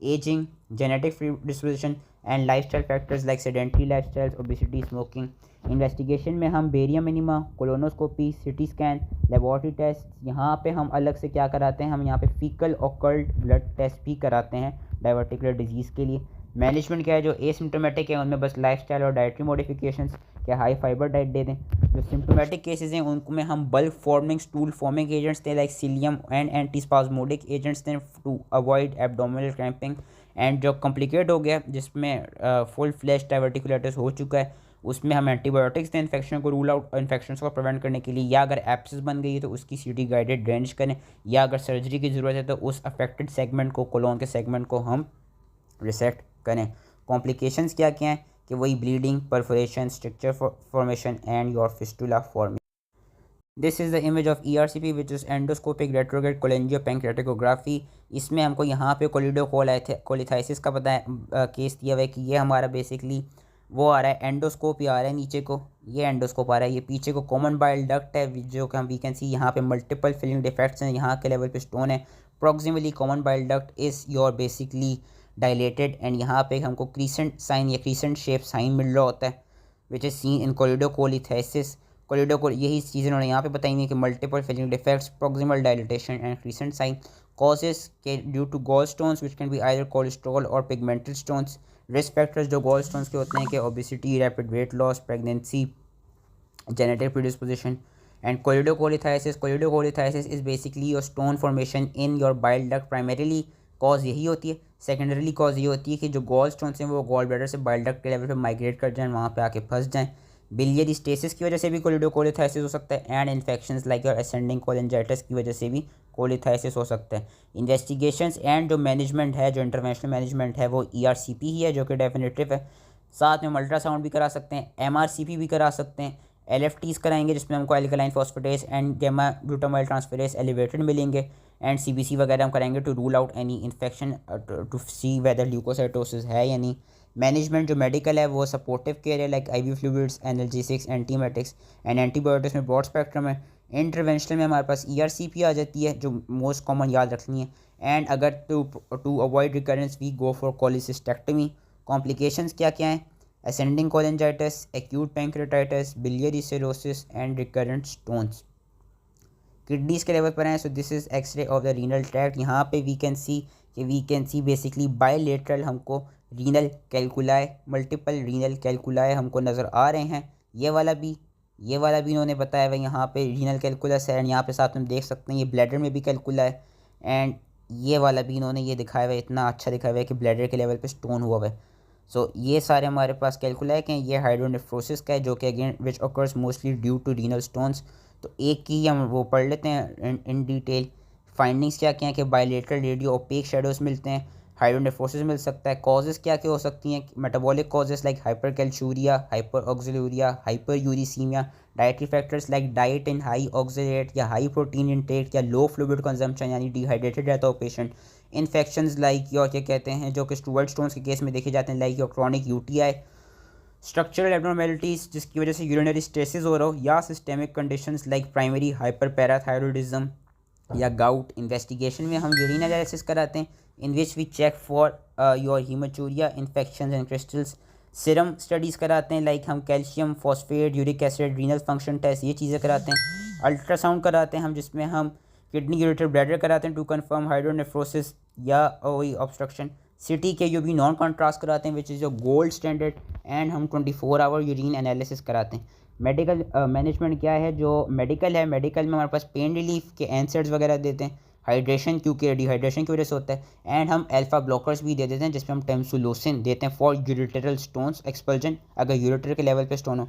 ageing, genetic predisposition and lifestyle factors like sedentary lifestyle, obesity, smoking. Investigation में हम barium enema, colonoscopy, CT scan, laboratory test, यहाँ पे हम अलग से क्या कराते हैं, हम यहाँ पे फीकल ऑकल्ट ब्लड टेस्ट भी कराते हैं डाइवर्टिकुलर डिजीज़ के लिए। मैनेजमेंट क्या है, जो एसिम्प्टोमेटिक है उनमें बस लाइफस्टाइल और डाइटरी मॉडिफिकेशंस, क्या हाई फाइबर डाइट दे दें। जो सिम्प्टोमेटिक केसेस हैं उनमें हम bulk forming stool forming agents दें like psyllium and antispasmodic agents दें to avoid abdominal cramping. And जो कॉम्प्लिकेट हो गया जिसमें फुल फ्लैश डाइवर्टिकुलाइटिस हो चुका है उसमें हम एंटीबायोटिक्स दें इन्फेक्शन को रूल आउट, इन्फेक्शन को प्रिवेंट करने के लिए, या अगर एब्सेस बन गई है तो उसकी सीटी गाइडेड ड्रेनेज करें, या अगर सर्जरी की ज़रूरत है तो उस अफेक्टेड सेगमेंट को, कोलोन के सेगमेंट को हम रिसेक्ट करें। कॉम्प्लिकेशंस क्या क्या हैं कि वही bleeding, perforation, structure formation and your fistula formation. This is the image of ERCP which is endoscopic retrograde cholangiopancreatography. इसमें हमको यहाँ पे कोलिडोकोलिथाइसिस का केस दिया हुआ है कि ये हमारा बेसिकली वो आ रहा है, एंडोस्कोप आ रहा है नीचे को, ये एंडोस्कोप आ रहा है, ये पीछे को कॉमन बाइल डक्ट है जो कि हम वी कैन सी यहाँ पे मल्टीपल फिलिंग डिफेक्ट्स हैं, यहाँ के लेवल पे स्टोन है। Proximally common bile duct is your basically dilated and यहाँ पे हमको क्रीसेंट साइन या क्रीसेंट शेप साइन मिल रहा होता है विच इज़ सीन इन कोलिडोकोलिथाइसिस। यही चीज़ इन्होंने यहाँ पे बताई हुई कि multiple filling defects, proximal dilatation and crescent sign. Causes के due to gall stones which can be either cholesterol और पिगमेंटल स्टोन्स। रिस्क फैक्टर्स जो गॉल स्टोन्स के होते हैं कि obesity, rapid weight loss, pregnancy, genetic predisposition. And choledocholithiasis is basically your stone formation in your bile duct. Primarily cause यही होती है, सेकेंडरीली कॉज ये होती है कि जो गॉल स्टोन्स हैं वो गॉल ब्लैडर से बाइल डक्ट के लेवल पे माइग्रेट कर जाएं, वहाँ पे आके फंस जाएं। बिलियरी स्टेसिस की वजह से भी कोलिडोकोलिथाइसिस हो सकता है and infections like your ascending cholangitis की वजह से भी कोलिथाइसिस हो सकता है। इन्वेस्टिगेशंस एंड जो मैनेजमेंट है, जो इंटरवेंशनल मैनेजमेंट है वो ERCP ही है जो कि डेफिनेटिव है। साथ में हम अल्ट्रासाउंड भी करा सकते हैं, MRCP भी करा सकते हैं, LFTs कराएंगे जिसमें हमको alkaline phosphatase and gamma glutamyl transferase elevated मिलेंगे एंड CBC वगैरह हम कराएंगे to rule out any infection, to see whether leukocytosis है या नहीं। मैनेजमेंट जो मेडिकल है वो सपोर्टिव केयर है like IV fluids, analgesics, antiemetics and antibiotics में ब्रॉड स्पेक्ट्रम है। इंटरवेंशनल में हमारे पास ERCP आ जाती है जो मोस्ट कॉमन याद रखनी है। एंड अगर to avoid recurrence we go for cholecystectomy. Complications क्या क्या हैं, ascending cholangitis, acute pancreatitis, biliary cirrhosis and recurrent stones. Kidneys के लेवल पर हैं, so this is x ray of the renal tract. यहाँ पे we can see basically bilateral हमको renal calculi, multiple renal calculi हमको नज़र आ रहे हैं। ये वाला भी इन्होंने बताया हुआ यहाँ पे रीनल कैलकुलस है एंड यहाँ पे साथ में देख सकते हैं ये ब्लैडर में भी कैलकुला है एंड ये वाला भी इन्होंने ये दिखाया हुआ है, इतना अच्छा दिखाया हुआ है कि ब्लैडर के लेवल पे स्टोन हुआ हुआ है। सो ये सारे हमारे पास कैलकुलाई के हैं। ये हाइड्रोनेफ्रोसिस का है जो कि again which occurs mostly due to renal stones. तो एक की हम वो पढ़ लेते हैं इन डिटेल। फाइंडिंग्स क्या क्या हैं कि बायलेटरल रेडियो ओपेक शेडोज मिलते हैं, हाइड्रोनेफ्रोसिस मिल सकता है। कॉजेज़ क्या क्या हो सकती हैं, metabolic causes like hypercalciuria, hyper oxaluria, hyper uricemia, dietary factors like diet in high oxalate या हाई प्रोटीन इंटेक या लो फ्लूइड कंजम्पशन यानी डिहाइड्रेटेड रहता हो पेशेंट। इन्फेक्शंस लाइक योर क्या कहते हैं जो कि स्टुअर्ट स्टोन्स के केस में देखे जाते हैं like your chronic UTI, structural abnormalities जिसकी वजह से यूरिनरी स्टेसिस हो रहा हो, या systemic conditions like primary hyper parathyroidism या गाउट। इन्वेस्टिगेशन में हम यूरिन एनालिसिस कराते हैं in which we check for your haematuria, infections and crystals. Serum studies कराते हैं लाइक हम calcium, phosphate, uric acid, renal function test, ये चीज़ें कराते हैं। अल्ट्रासाउंड कराते हैं हम जिसमें हम किडनी, यूरेटर, ब्लैडर कराते हैं टू कंफर्म हाइड्रोनेफ्रोसिस या वही ऑब्स्ट्रक्शन। सिटी के भी नॉन कॉन्ट्रास्ट कराते हैं विच इज़ जो गोल्ड स्टैंडर्ड एंड हम 24 आवर यूरिन एनालिसिस कराते हैं। मेडिकल मैनेजमेंट क्या है, जो मेडिकल है, मेडिकल में हमारे पास पेन रिलीफ के एनसेड्स वगैरह देते हैं, हाइड्रेशन क्योंकि डिहाइड्रेशन की वजह से होता है, एंड हम अल्फा ब्लॉकर्स भी दे देते हैं जिसमें हम टेम्सुलोसिन देते हैं फॉर यूरेटरल स्टोन्स एक्सपल्जन अगर यूरेटर के लेवल पे स्टोन हो।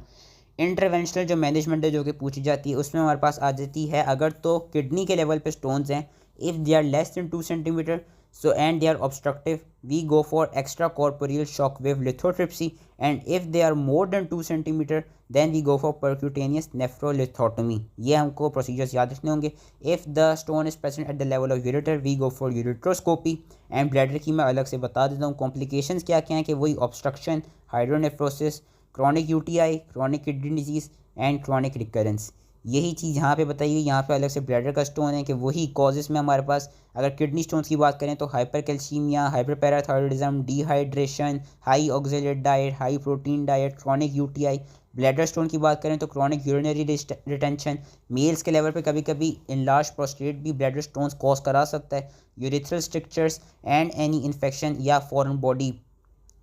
इंटरवेंशनल जो मैनेजमेंट है जो कि पूछी जाती है उसमें हमारे पास आ जाती है अगर तो किडनी के लेवल पे स्टोन्स हैं, if they are less than 2 centimetre so and they are obstructive we go for extracorporeal shock wave lithotripsy, and if they are more than 2 centimeter then we go for percutaneous nephrolithotomy। ये हमको प्रोसीजर्स याद रखने होंगे। if the stone is present at the level of ureter we go for ureteroscopy, and bladder की मैं अलग से बता देता हूँ। कॉम्प्लिकेशंस क्या क्या हैं कि वही obstruction, hydronephrosis, chronic UTI, chronic kidney disease and chronic recurrence. यही चीज़ यहाँ पे बताइए। यहाँ पे अलग से ब्लैडर का स्टोन है कि वही कॉजेज़ में हमारे पास अगर किडनी स्टोन्स की बात करें तो hyper calcaemia, hyperparathyroidism, dehydration, high oxalate diet, high protein diet, chronic UTI. Bladder stone की बात करें तो क्रॉनिक यूरिनरी रिटेंशन, मेल्स के लेवल पे कभी कभी इनलार्ज प्रोस्टेट भी ब्लैडर स्टोन्स कॉज करा सकता है। Urethral strictures and any infection या foreign body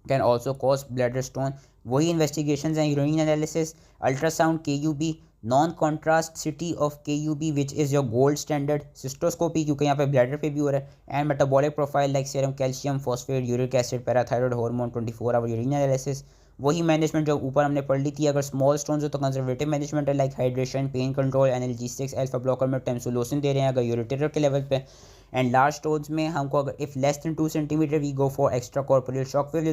can also cause bladder stone. वही इन्वेस्टिगेशन हैं urine analysis, ultrasound, KUB, non contrast CT of KUB which is your gold standard, cystoscopy क्योंकि यहाँ पे ब्लैडर पे भी हो रहा है, and metabolic profile like serum calcium, phosphate, uric acid, parathyroid hormone, 24 hour urine analysis. वही मैनेजमेंट जो ऊपर हमने पढ़ ली थी। अगर स्मॉल स्टोन्स हो तो कंजर्वेटिव मैनेजमेंट है like hydration, pain control, analgesics, alpha blocker में टेम्सुलोसिन दे रहे हैं अगर यूरिटेटर के लेवल पे। एंड लार्ज स्टोन्स में हमको अगर if less than 2 centimetre we go for extra corporeal shock wave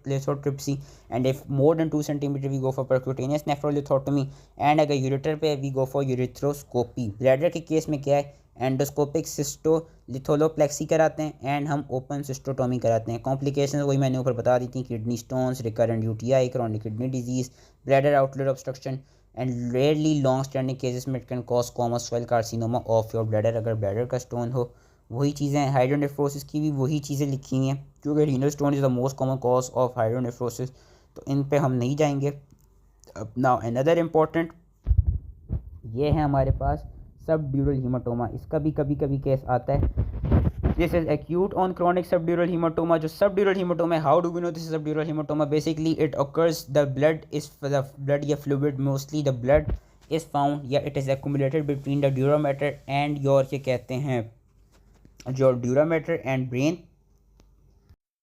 lithotripsy, and if more than 2 centimetre we go for percutaneous nephrolithotomy, and अगर यूरिटर पे we go for urethroscopy. Bladder के केस में क्या है, एंडोस्कोपिक सिस्टोलिथोलोप्लेक्सी कराते हैं एंड हम ओपन सिस्टोटोमी कराते हैं। कॉम्प्लिकेशन वही मैंने ऊपर बता दी थी, kidney stones, recurrent UTI, chronic kidney disease, bladder outlet obstruction, and rarely long standing cases में it can cause squamous cell carcinoma of your bladder अगर ब्लैडर का स्टोन हो। वही चीज़ें हाइड्रोनेफ्रोसिस की भी वही चीज़ें लिखी हुई हैं क्योंकि renal stone is the most common cause of hydronephrosis, तो इन पे हम नहीं जाएंगे। अब नाउ अनदर इम्पॉर्टेंट ये है हमारे पास सबड्यूरल हीमाटोमा। इसका भी कभी कभी केस आता है। This is acute on chronic subdural haematoma. जो सबड्यूरल हीमाटोमा है, how do we know this is subdural haematoma? Basically it occurs the blood या fluid, mostly the blood is found या it is accumulated between the dura mater and your ये कहते हैं जो ड्यूरा मैटर एंड ब्रेन।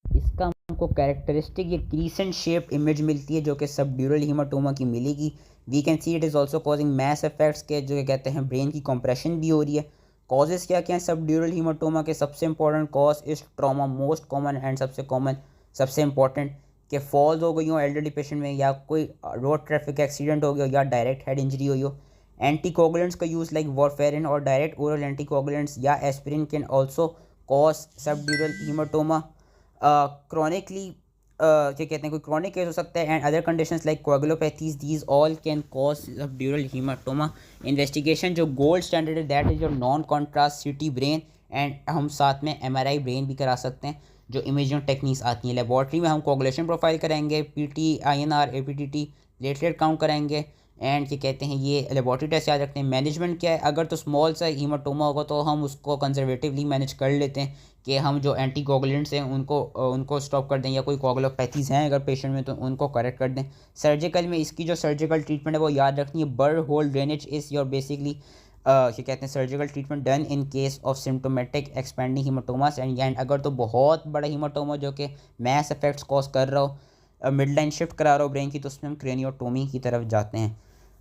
इसका हमको कैरेक्टरिस्टिक ये क्रीसेंट शेप इमेज मिलती है जो कि सबड्यूरल हीमाटोमा की मिलेगी। We can see it is also causing mass effects के जो कहते हैं ब्रेन की कंप्रेशन भी हो रही है। कॉजेज़ क्या क्या हैं सबड्यूरल हीमाटोमा के? सबसे important cause is trauma, most common and सबसे इंपॉर्टेंट कि फॉल्स हो गई हो एल्डरली पेशेंट में, या कोई रोड ट्रैफिक एक्सीडेंट हो गया हो, या डायरेक्ट हेड इंजरी हुई हो। एंटीकोगुलेंट्स का यूज़ लाइक वॉरफेरिन और डायरेक्ट ओरल एंटीकोगुलेंट्स या aspirin can also cause subdural haematoma. Chronically क्या कहते हैं, कोई क्रॉनिक केस हो सकता है, and other conditions like coagulopathies, these all can cause subdural haematoma. Investigation जो गोल्ड स्टैंडर्ड है that is your non contrast CT brain, and हम साथ में MRI ब्रेन भी करा सकते हैं जो इमेजिंग टेक्निक्स आती हैं। लेबॉर्ट्री में हम कोगुलेशन प्रोफाइल कराएंगे, PT, INR, APTT, platelet count कराएंगे, एंड क्या कहते हैं ये लेबॉर्ट्री टेस्ट याद रखते हैं। मैनेजमेंट क्या है, अगर तो स्मॉल सा हीमाटोमा होगा तो हम उसको कंजर्वेटिवली मैनेज कर लेते हैं कि हम जो एंटीकोगुलेंट्स हैं उनको स्टॉप कर दें, या कोई कोगुलोपैथीज़ हैं अगर पेशेंट में तो उनको करेक्ट कर दें। सर्जिकल में इसकी जो सर्जिकल ट्रीटमेंट है वो याद रखनी है। Burr hole drainage is your basically क्या कहते हैं surgical treatment done in case of symptomatic expanding haematomas, and अगर तो बहुत बड़ा हीमाटोमा जो कि मैस इफेक्ट्स कॉज कर रहा हो, मिड लाइन शिफ्ट करा रहा हो ब्रेन की, तो उसमें हम क्रेनियोटोमी की तरफ जाते हैं।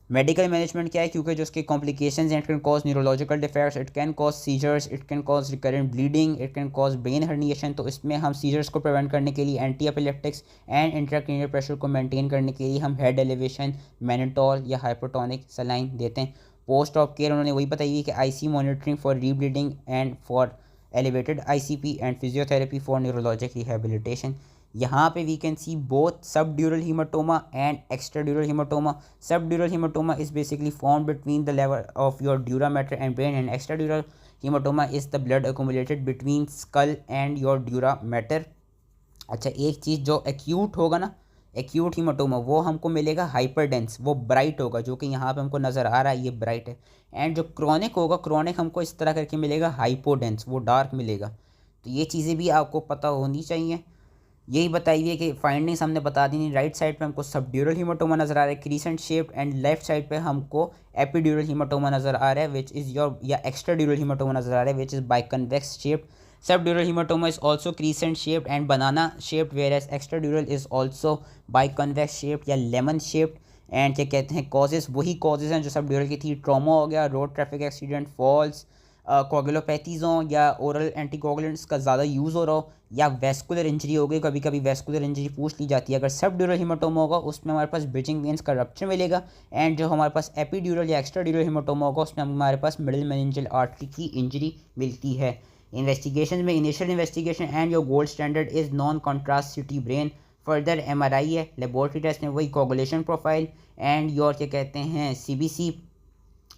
मेडिकल मैनेजमेंट क्या है, क्योंकि जो उसके कॉम्प्लिकेशंस हैं, it can cause neurological defects, it can cause seizures, it can cause recurrent bleeding, it can cause brain herniation. तो इसमें हम सीजर्स को प्रिवेंट करने के लिए anti epileptics and intracranial pressure को मेंटेन करने के लिए हम हेड एलिवेशन, मैनेटॉल या हाइपोटोनिक सलाइन देते हैं। पोस्ट ऑफ केयर उन्होंने वही बताई हुई कि IC monitoring for rebleeding and for elevated ICP and physiotherapy for neurologic rehabilitation. यहाँ पे we can see both subdural haematoma and extradural haematoma. Subdural haematoma is basically form between the level of your dura mater and brain, and extradural haematoma is the blood accumulated between skull and your dura mater. अच्छा, एक चीज़ जो एक्यूट होगा ना, एक्यूट हीमाटोमा, वो हमको मिलेगा हाइपरडेंस, वो ब्राइट होगा, जो कि यहाँ पे हमको नज़र आ रहा है ये ब्राइट है। एंड जो क्रॉनिक होगा, क्रॉनिक हमको इस तरह करके मिलेगा हाइपोडेंस, वो डार्क मिलेगा। तो ये चीज़ें भी आपको पता होनी चाहिए। यही बताइए कि फाइंडिंग्स हमने बता दी नहीं। राइट साइड पे हमको सबड्यूरल हीमाटोमा नज़र आ रहा है crescent shape, and left side पे हमको एपिड्यूरल हीमाटोमा नज़र आ रहा है विच इज़ योर, या एक्स्ट्राड्यूरल हीमाटोमा नज़र आ रहा है which is biconvex shaped. Subdural hematoma is also crescent shaped and banana shaped, whereas extradural is also biconvex shaped या lemon shaped। एंड क्या कहते हैं कॉजेज़, वही कॉजेज़ हैं जो सबड्यूरल की थी। ट्रॉमा हो गया, रोड ट्रैफिक एक्सीडेंट, फॉल्स, कोगुलोपैथीज़ हों, या ओरल एंटीकोगुलेंट्स का ज़्यादा यूज़ हो रहा हो, या वेस्कुलर इंजरी हो गई। कभी कभी वेस्कुलर इंजरी पूछ ली जाती है। अगर सबड्यूरल हीमाटोमा होगा उसमें हमारे पास ब्रिजिंग वेन्स का रप्चर मिलेगा, एंड जो हमारे पास एपिड्यूरल या एक्स्ट्राड्यूरल हीमाटोमा होगा उसमें हमारे पास मिडिल मेनिंजियल आर्टरी की इंजरी मिलती है। इन्वेस्टिगेशन में initial investigation and your gold standard is non contrast CT brain. Further MRI है, लेबोरेटरी टेस्ट में वही कोगुलेशन प्रोफाइल एंड योर क्या कहते हैं CBC,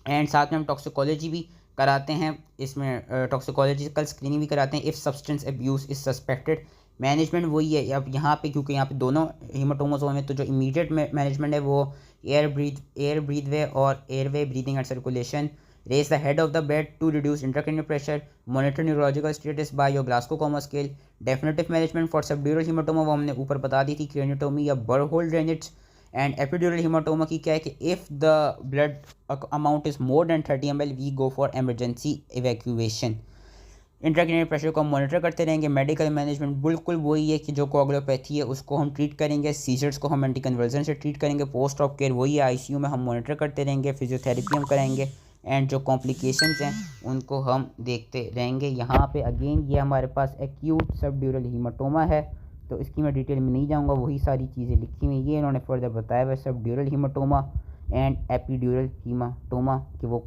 एंड साथ में हम टॉक्सिकोलॉजी भी कराते हैं, इसमें टॉक्सिकोलॉजिकल स्क्रीनिंग भी कराते हैं if substance abuse is suspected. Management वही है अब यहाँ पे, क्योंकि यहाँ पे दोनों हीमाटोमास में, तो जो इमीडिएट मैनेजमेंट है वो एयर ब्रीथ वे और airway breathing and circulation. Raise the head of the bed to reduce intracranial pressure, monitor neurological status by your Glasgow coma scale. Definitive management for subdural haematoma वो हमने ऊपर बता दी थी, क्रेनियोटोमी या burr hole drainage. And epidural haematoma की क्या है कि if the blood amount is more than 30 ml we go for emergency evacuation. Intracranial pressure को हम मॉनिटर करते रहेंगे। मेडिकल मैनेजमेंट बिल्कुल वही है कि जो कोगुलोपैथी है उसको हम ट्रीट करेंगे, सीजर्स को हम एंटी कन्वर्जन से ट्रीट करेंगे। पोस्ट ऑप केयर वही है, ICU में हम मॉनिटर करते रहेंगे, फिजियोथेरेपी हम कराएंगे एंड जो कॉम्प्लिकेशंस हैं उनको हम देखते रहेंगे। यहाँ पे अगेन ये हमारे पास एक्यूट सबड्यूरल हीमाटोमा है, तो इसकी मैं डिटेल में नहीं जाऊँगा, वही सारी चीज़ें लिखी हुई ये इन्होंने फर्दर बताया हुआ। Subdural haematoma and epidural haematoma कि वो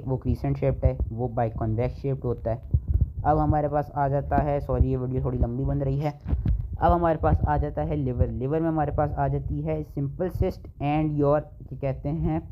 वो क्रीसेंट शेप्ड है, वो बाइकॉन्वेक्स शेप्ड होता है। अब हमारे पास आ जाता है, सॉरी ये वीडियो थोड़ी लंबी बन रही है, अब हमारे पास आ जाता है लिवर। लिवर में हमारे पास आ जाती है सिंपल सिस्ट एंड योर क्या कहते हैं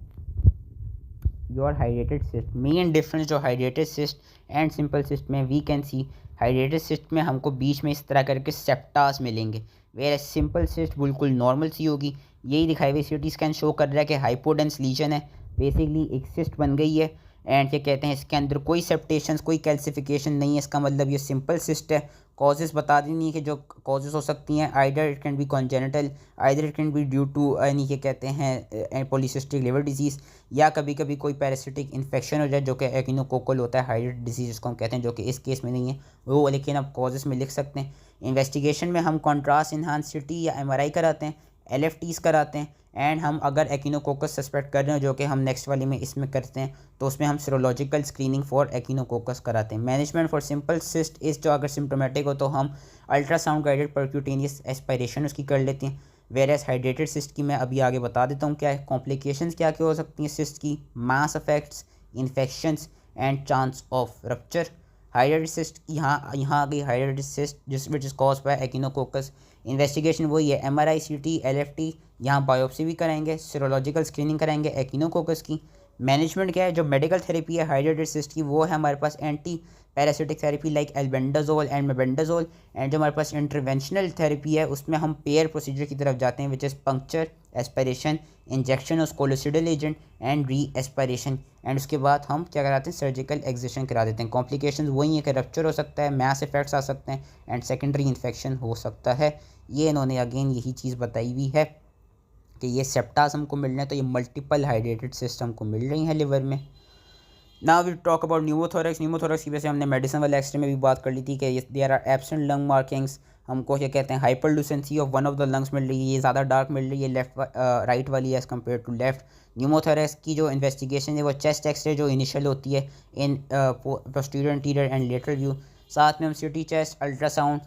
योर हाइड्रेटेड सिस्ट। मेन डिफरेंस जो हाइड्रेटेड सिस्ट एंड सिंपल सिस्ट में वी कैन सी, हाइड्रेटेड सिस्ट में हमको बीच में इस तरह करके सेप्टास मिलेंगे, वेयर सिंपल सिस्ट बिल्कुल नॉर्मल सी होगी। यही दिखाई हुई CT स्कैन शो कर रहा है कि हाइपोडेंस लीजन है, बेसिकली एक सिस्ट बन गई है एंड क्या कहते हैं इसके अंदर कोई सेप्टेशंस कोई कैल्सिफिकेशन नहीं है, इसका मतलब ये सिंपल सिस्ट है। कॉजेज़ बता देनी है कि जो कॉजेज़ हो सकती हैं, either it can be congenital, either it can be due to यानी क्या कहते हैं पॉलीसिस्टिक लिवर डिजीज़, या कभी कभी कोई पैरासिटिक इन्फेक्शन हो जाए जो कि एक्टिनोकोकल होता है, हाइड्रेट डिजीज़ जिसको हम कहते हैं, जो कि इस केस में नहीं है वो, लेकिन अब कॉजेज़ में लिख सकते हैं। इन्वेस्टिगेशन में हम कॉन्ट्रास्ट इन्हांस CT या MRI कराते हैं, LFTs कराते हैं एंड हम अगर एक्टिनोकोकस सस्पेक्ट कर रहे हैं जो कि हम नेक्स्ट वाली में इसमें करते हैं, तो उसमें हम सीरोलॉजिकल स्क्रीनिंग फॉर एक्टिनोकोकस कराते हैं। मैनेजमेंट फॉर सिंपल सिस्ट इस जो अगर सिम्टोमेटिक हो तो हम अल्ट्रासाउंड गाइडेड परक्यूटेनियस एस्पायरेशन उसकी कर लेते हैं। वेरएस हाइड्रेटेड सिस्ट की मैं अभी आगे बता देता हूँ क्या है, कॉम्प्लिकेशंस क्या क्या हो सकती हैं सिस्ट की, mass effects, infections and chance of rupture. हाइड्रेटेड सिस्ट यहाँ आ गई हाइड्रेटेड सिस्ट जिस which is cause by echinococcus. Investigation वही है, MRI CT LFT, यहाँ बायोप्सी भी कराएंगे, सीरोलॉजिकल स्क्रीनिंग कराएंगे एक्टिनोकोकस की। मैनेजमेंट क्या है, जो मेडिकल थेरेपी है हाइड्रेटेड सिस्ट की वो है हमारे पास anti parasitic therapy like albendazole and mebendazole, and जो हमारे पास इंटरवेंशनल थेरेपी है उसमें हम पेयर प्रोसीजर की तरफ जाते हैं which is puncture, aspiration, injection of scolicidal agent and re aspiration, and उसके बाद हम क्या कराते हैं सर्जिकल एक्सिशन करा देते हैं। कॉम्प्लिकेशंस वही है कि रप्चर हो सकता है, मैस इफेक्ट्स आ सकते हैं एंड सेकेंडरी इन्फेक्शन हो सकता है। ये इन्होंने अगेन यही चीज़ बताई हुई है कि ये सेप्टास हमको मिल रहे हैं, तो ये मल्टीपल हाइड्रेटेड सिस्टम को मिल रही हैं लिवर में। Now we talk about pneumothorax. Pneumothorax की वजह से हमने मेडिसिन वाले एक्सरे में भी बात कर ली थी कि there are absent lung markings, हमको क्या कहते हैं hyperlucency of one of the lungs मिल रही है, ये ज़्यादा डार्क मिल रही है लेफ्ट राइट वाली as compare to left. Pneumothorax की जो इन्वेस्टिगेशन है वो चेस्ट एक्सरे जो इनिशियल होती है in posterior anterior and lateral view, साथ में हम CT chest, ultrasound,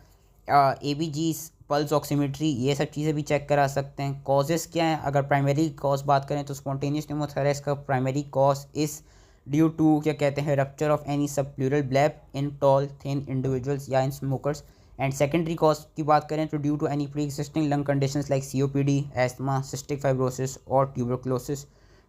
ABGs, pulse oximetry, ये सब चीज़ें भी चेक करा सकते हैं। कॉजेज़ क्या हैं, अगर प्राइमरी कॉज बात करें तो स्पॉन्टेनियस न्यूमोथोरैक्स का primary cause is due to क्या कहते हैं rupture of any subpleural bleb in tall thin individuals या in smokers, and secondary cause की बात करें तो due to any pre existing lung conditions like COPD, asthma, cystic fibrosis और tuberculosis.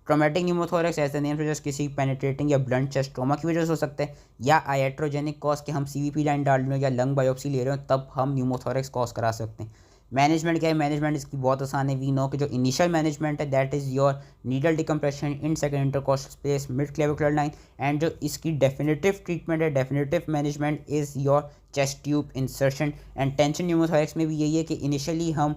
Traumatic pneumothorax as the name suggest किसी पेनिट्रेटिंग या ब्लंट चेस्ट ट्रोमा की वजह से हो सकता है, या आइट्रोजेनिक कॉज के हम CVP लाइन डाल रहे हो या लंग बायोप्सी ले रहे हो तब हम न्यूमोथोरैक्स कॉज करा सकते हैं। मैनेजमेंट क्या है, मैनेजमेंट इसकी बहुत आसान है। वी नो कि जो इनिशियल मैनेजमेंट है that is your needle decompression in second intercostal space mid clavicular line, and जो इसकी डेफिनेटिव ट्रीटमेंट है, definitive management is your chest tube insertion. And tension pneumothorax में भी यही है कि इनिशियली हम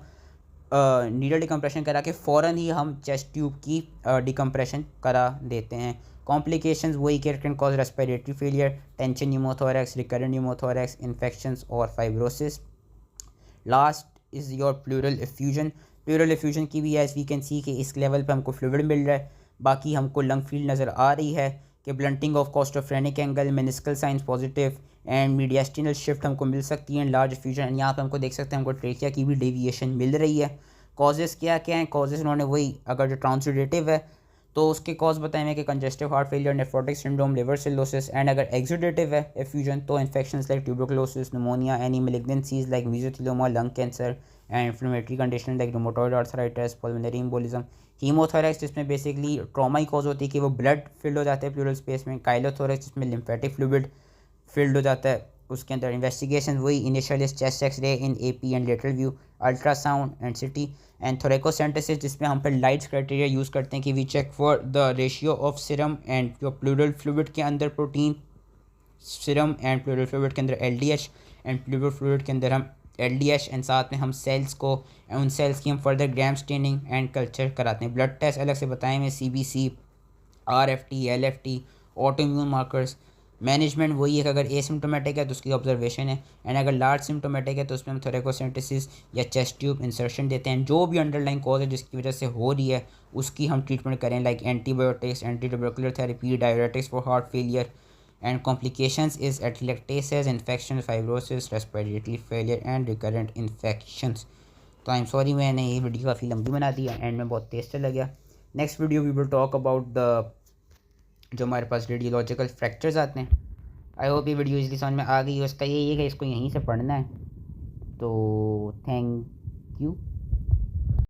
नीडल डिकम्प्रेशन करा के फ़ौरन ही हम चेस्ट ट्यूब की डिकम्प्रेशन करा देते हैं। कॉम्प्लिकेशंस वही can cause respiratory failure, tension pneumothorax, recurrent pneumothorax, infections और fibrosis. Last is your pleural effusion. Pleural effusion की भी एज वी कैन सी कि इस लेवल पे हमको फ्लूइड मिल रहा है, बाकी हमको लंग फील्ड नज़र आ रही है कि blunting of costophrenic angle, meniscal signs positive and mediastinal shift हमको मिल सकती है, लार्ज एफ्यूजन। यहाँ पे हमको देख सकते हैं हमको ट्रेकिया की भी डेविएशन मिल रही है। कॉजेज़ क्या क्या हैं, कॉजेज़ उन्होंने वही, अगर जो ट्रांसुडेटिव है तो उसके कॉज बताए हैं कि congestive heart failure, nephrotic syndrome, liver cirrhosis, and अगर एक्सुडेटिव है एफ्यूजन तो infections like tuberculosis, pneumonia, any malignancies like mesothelioma, lung cancer and inflammatory condition like rheumatoid arthritis, pulmonary embolism, haemothorax जिसमें बेसिकली ट्रॉमा ही कॉज होती है कि वो ब्लड फिल्ड हो जाता है प्लूरल स्पेस में, काइलोथोरैक्स जिसमें लिम्फेटिक फ्लूइड फिल्ड हो जाता है। उसके अंदर इन्वेस्टिगेशन वही initial chest x ray in AP and lateral view, ultrasound and CT and thoracocentesis जिसमें हम पे लाइट्स क्राइटेरिया यूज़ करते हैं कि we check for the ratio of serum and जो प्लूरल फ्लूइड के अंदर protein, serum and pleural fluid के अंदर एलडीएच एंड प्लूरल फ्लूइड के अंदर हम एलडीएच एंड साथ में हम सेल्स को उन सेल्स की हम further gram staining and culture कराते हैं। ब्लड टेस्ट अलग से बताए हुए CBC, RFT, LFT, auto immune markers. Management वही है कि अगर एसिम्टोमेटिक है तो उसकी ऑब्जर्वेशन है एंड अगर लार्ज सिम्टोमेटिक है तो उसमें हम थोरेकोसेंटेसिस या चेस्ट ट्यूब इंसर्शन देते हैं। जो भी अंडरलाइन कॉज है जिसकी वजह से हो रही है उसकी हम ट्रीटमेंट करें like antibiotics, anti tubercular therapy, diuretics for heart failure and complications is atelectasis, infection, fibrosis, respiratory failure and recurrent infections. तो आई एम सॉरी मैंने ये वीडियो काफ़ी लंबी बना दी, एंड में बहुत तेज चला गया। Next video we will talk about the जो हमारे पास रेडियोलॉजिकल फ्रैक्चर्स आते हैं। आई होप ये वीडियो इजली समझ में आ गई है। उसका यही है कि इसको यहीं से पढ़ना है। तो थैंक यू।